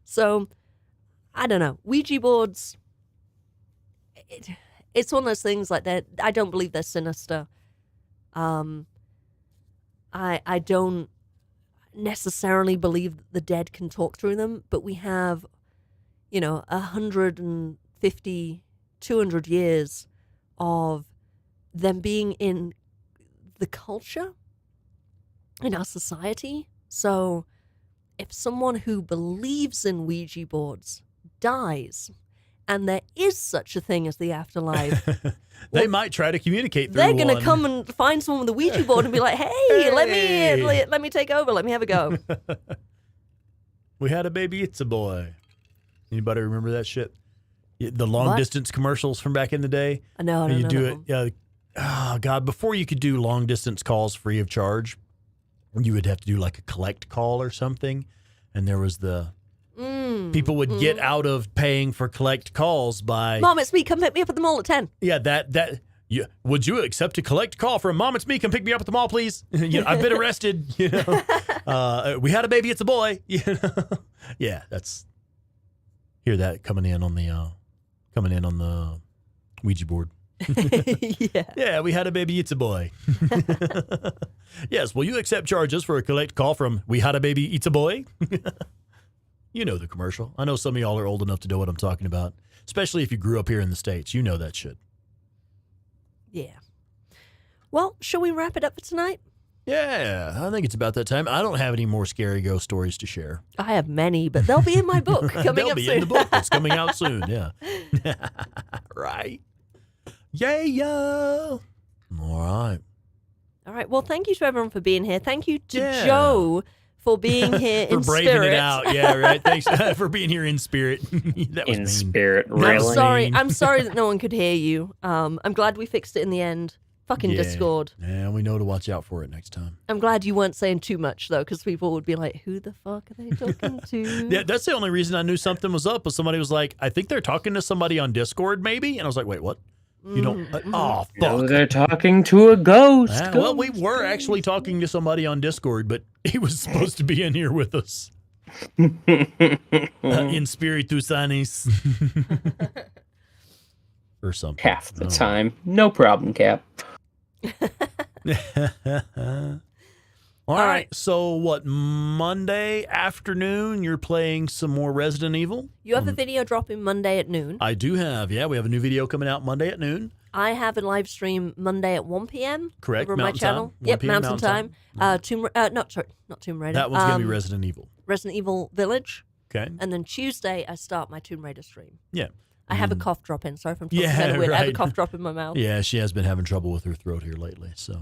So, I don't know. Ouija boards, it's one of those things like that. I don't believe they're sinister. I don't necessarily believe the dead can talk through them, but we have, 150, 200 years of them being in the culture, in our society. So if someone who believes in Ouija boards dies, and there is such a thing as the afterlife, They might try to communicate through they're going to one. come and find someone with a Ouija board and be like, hey, let me take over. Let me have a go. We had a baby, it's a boy. Anybody remember that shit? The long distance commercials from back in the day? No, And you no, do no. it. Oh, God, before you could do long distance calls free of charge, you would have to do like a collect call or something. And there was people would get out of paying for collect calls by. Mom, it's me. Come pick me up at the mall at 10. Yeah, yeah. Would you accept a collect call from Mom? It's me. Come pick me up at the mall, please. I've been arrested. We had a baby. It's a boy. Yeah, that's. Hear that coming in on the Ouija board. Yeah. Yeah, we had a baby. It's a boy. Yes. Will you accept charges for a collect call from We Had a Baby? It's a boy. You know the commercial. I know some of y'all are old enough to know what I'm talking about, especially if you grew up here in the States. You know that shit. Yeah. Well, shall we wrap it up for tonight? Yeah, I think it's about that time. I don't have any more scary ghost stories to share. I have many, but they'll be in my book coming They'll up be soon. in the book. It's coming out soon. Yeah. Right. Yeah. All right. All right. Well, thank you to everyone for being here. Thank you to Yeah. Joe for being here For in braving spirit. it out. Yeah, right. Thanks for being here in spirit. That was In mean. spirit, I'm really. I'm sorry that no one could hear you. I'm glad we fixed it in the end. Fucking Yeah. Discord. Yeah, we know to watch out for it next time. I'm glad you weren't saying too much though, because people would be like, "Who the fuck are they talking to?" Yeah, that's the only reason I knew something was up. Was somebody was like, "I think they're talking to somebody on Discord, maybe," and I was like, "Wait, what? You don't? Oh, No, fuck." they're talking to a ghost. Ah, well, we were actually talking to somebody on Discord, but he was supposed to be in here with us. In spiritu sanis. Or something. Half the Oh. time. No problem, Cap. All right. So what? Monday afternoon, you're playing some more Resident Evil. You have a video dropping Monday at noon. I do have. Yeah, we have a new video coming out Monday at noon. I have a live stream Monday at 1 p.m. Correct, over on my Mountain channel. Time, 1 Yep, p.m. Mountain Mountain Time. Not Tomb Raider. That one's gonna be Resident Evil. Resident Evil Village. Okay. And then Tuesday, I start my Tomb Raider stream. Yeah. I have a cough drop in. Sorry if I'm talking Yeah, kind of weird. I have a right. cough drop in my mouth. Yeah, she has been having trouble with her throat here lately, so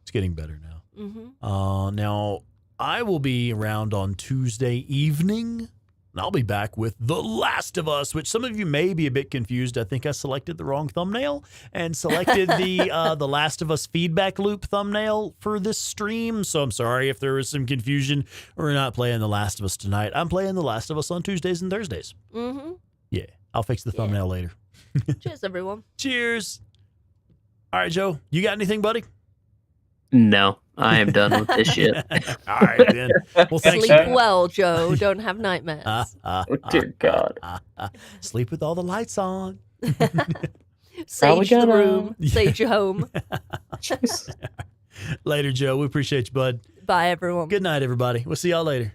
it's getting better now. Now I will be around on Tuesday evening And I'll be back with The Last of Us, which some of you may be a bit confused. I think I selected the wrong thumbnail and selected the Last of Us feedback loop thumbnail for this stream. So I'm sorry if there was some confusion. We're not playing The Last of Us tonight. I'm playing The Last of Us on Tuesdays and Thursdays. Mm-hmm. Yeah, I'll fix the thumbnail later. Cheers, everyone. Cheers. All right, Joe, you got anything, buddy? No, I am done with this shit. All right, then. Well, thanks. Sleep well, Joe. Don't have nightmares. Oh, dear God. Sleep with all the lights on. Sage the room. Sage your home. Later, Joe. We appreciate you, bud. Bye, everyone. Good night, everybody. We'll see y'all later.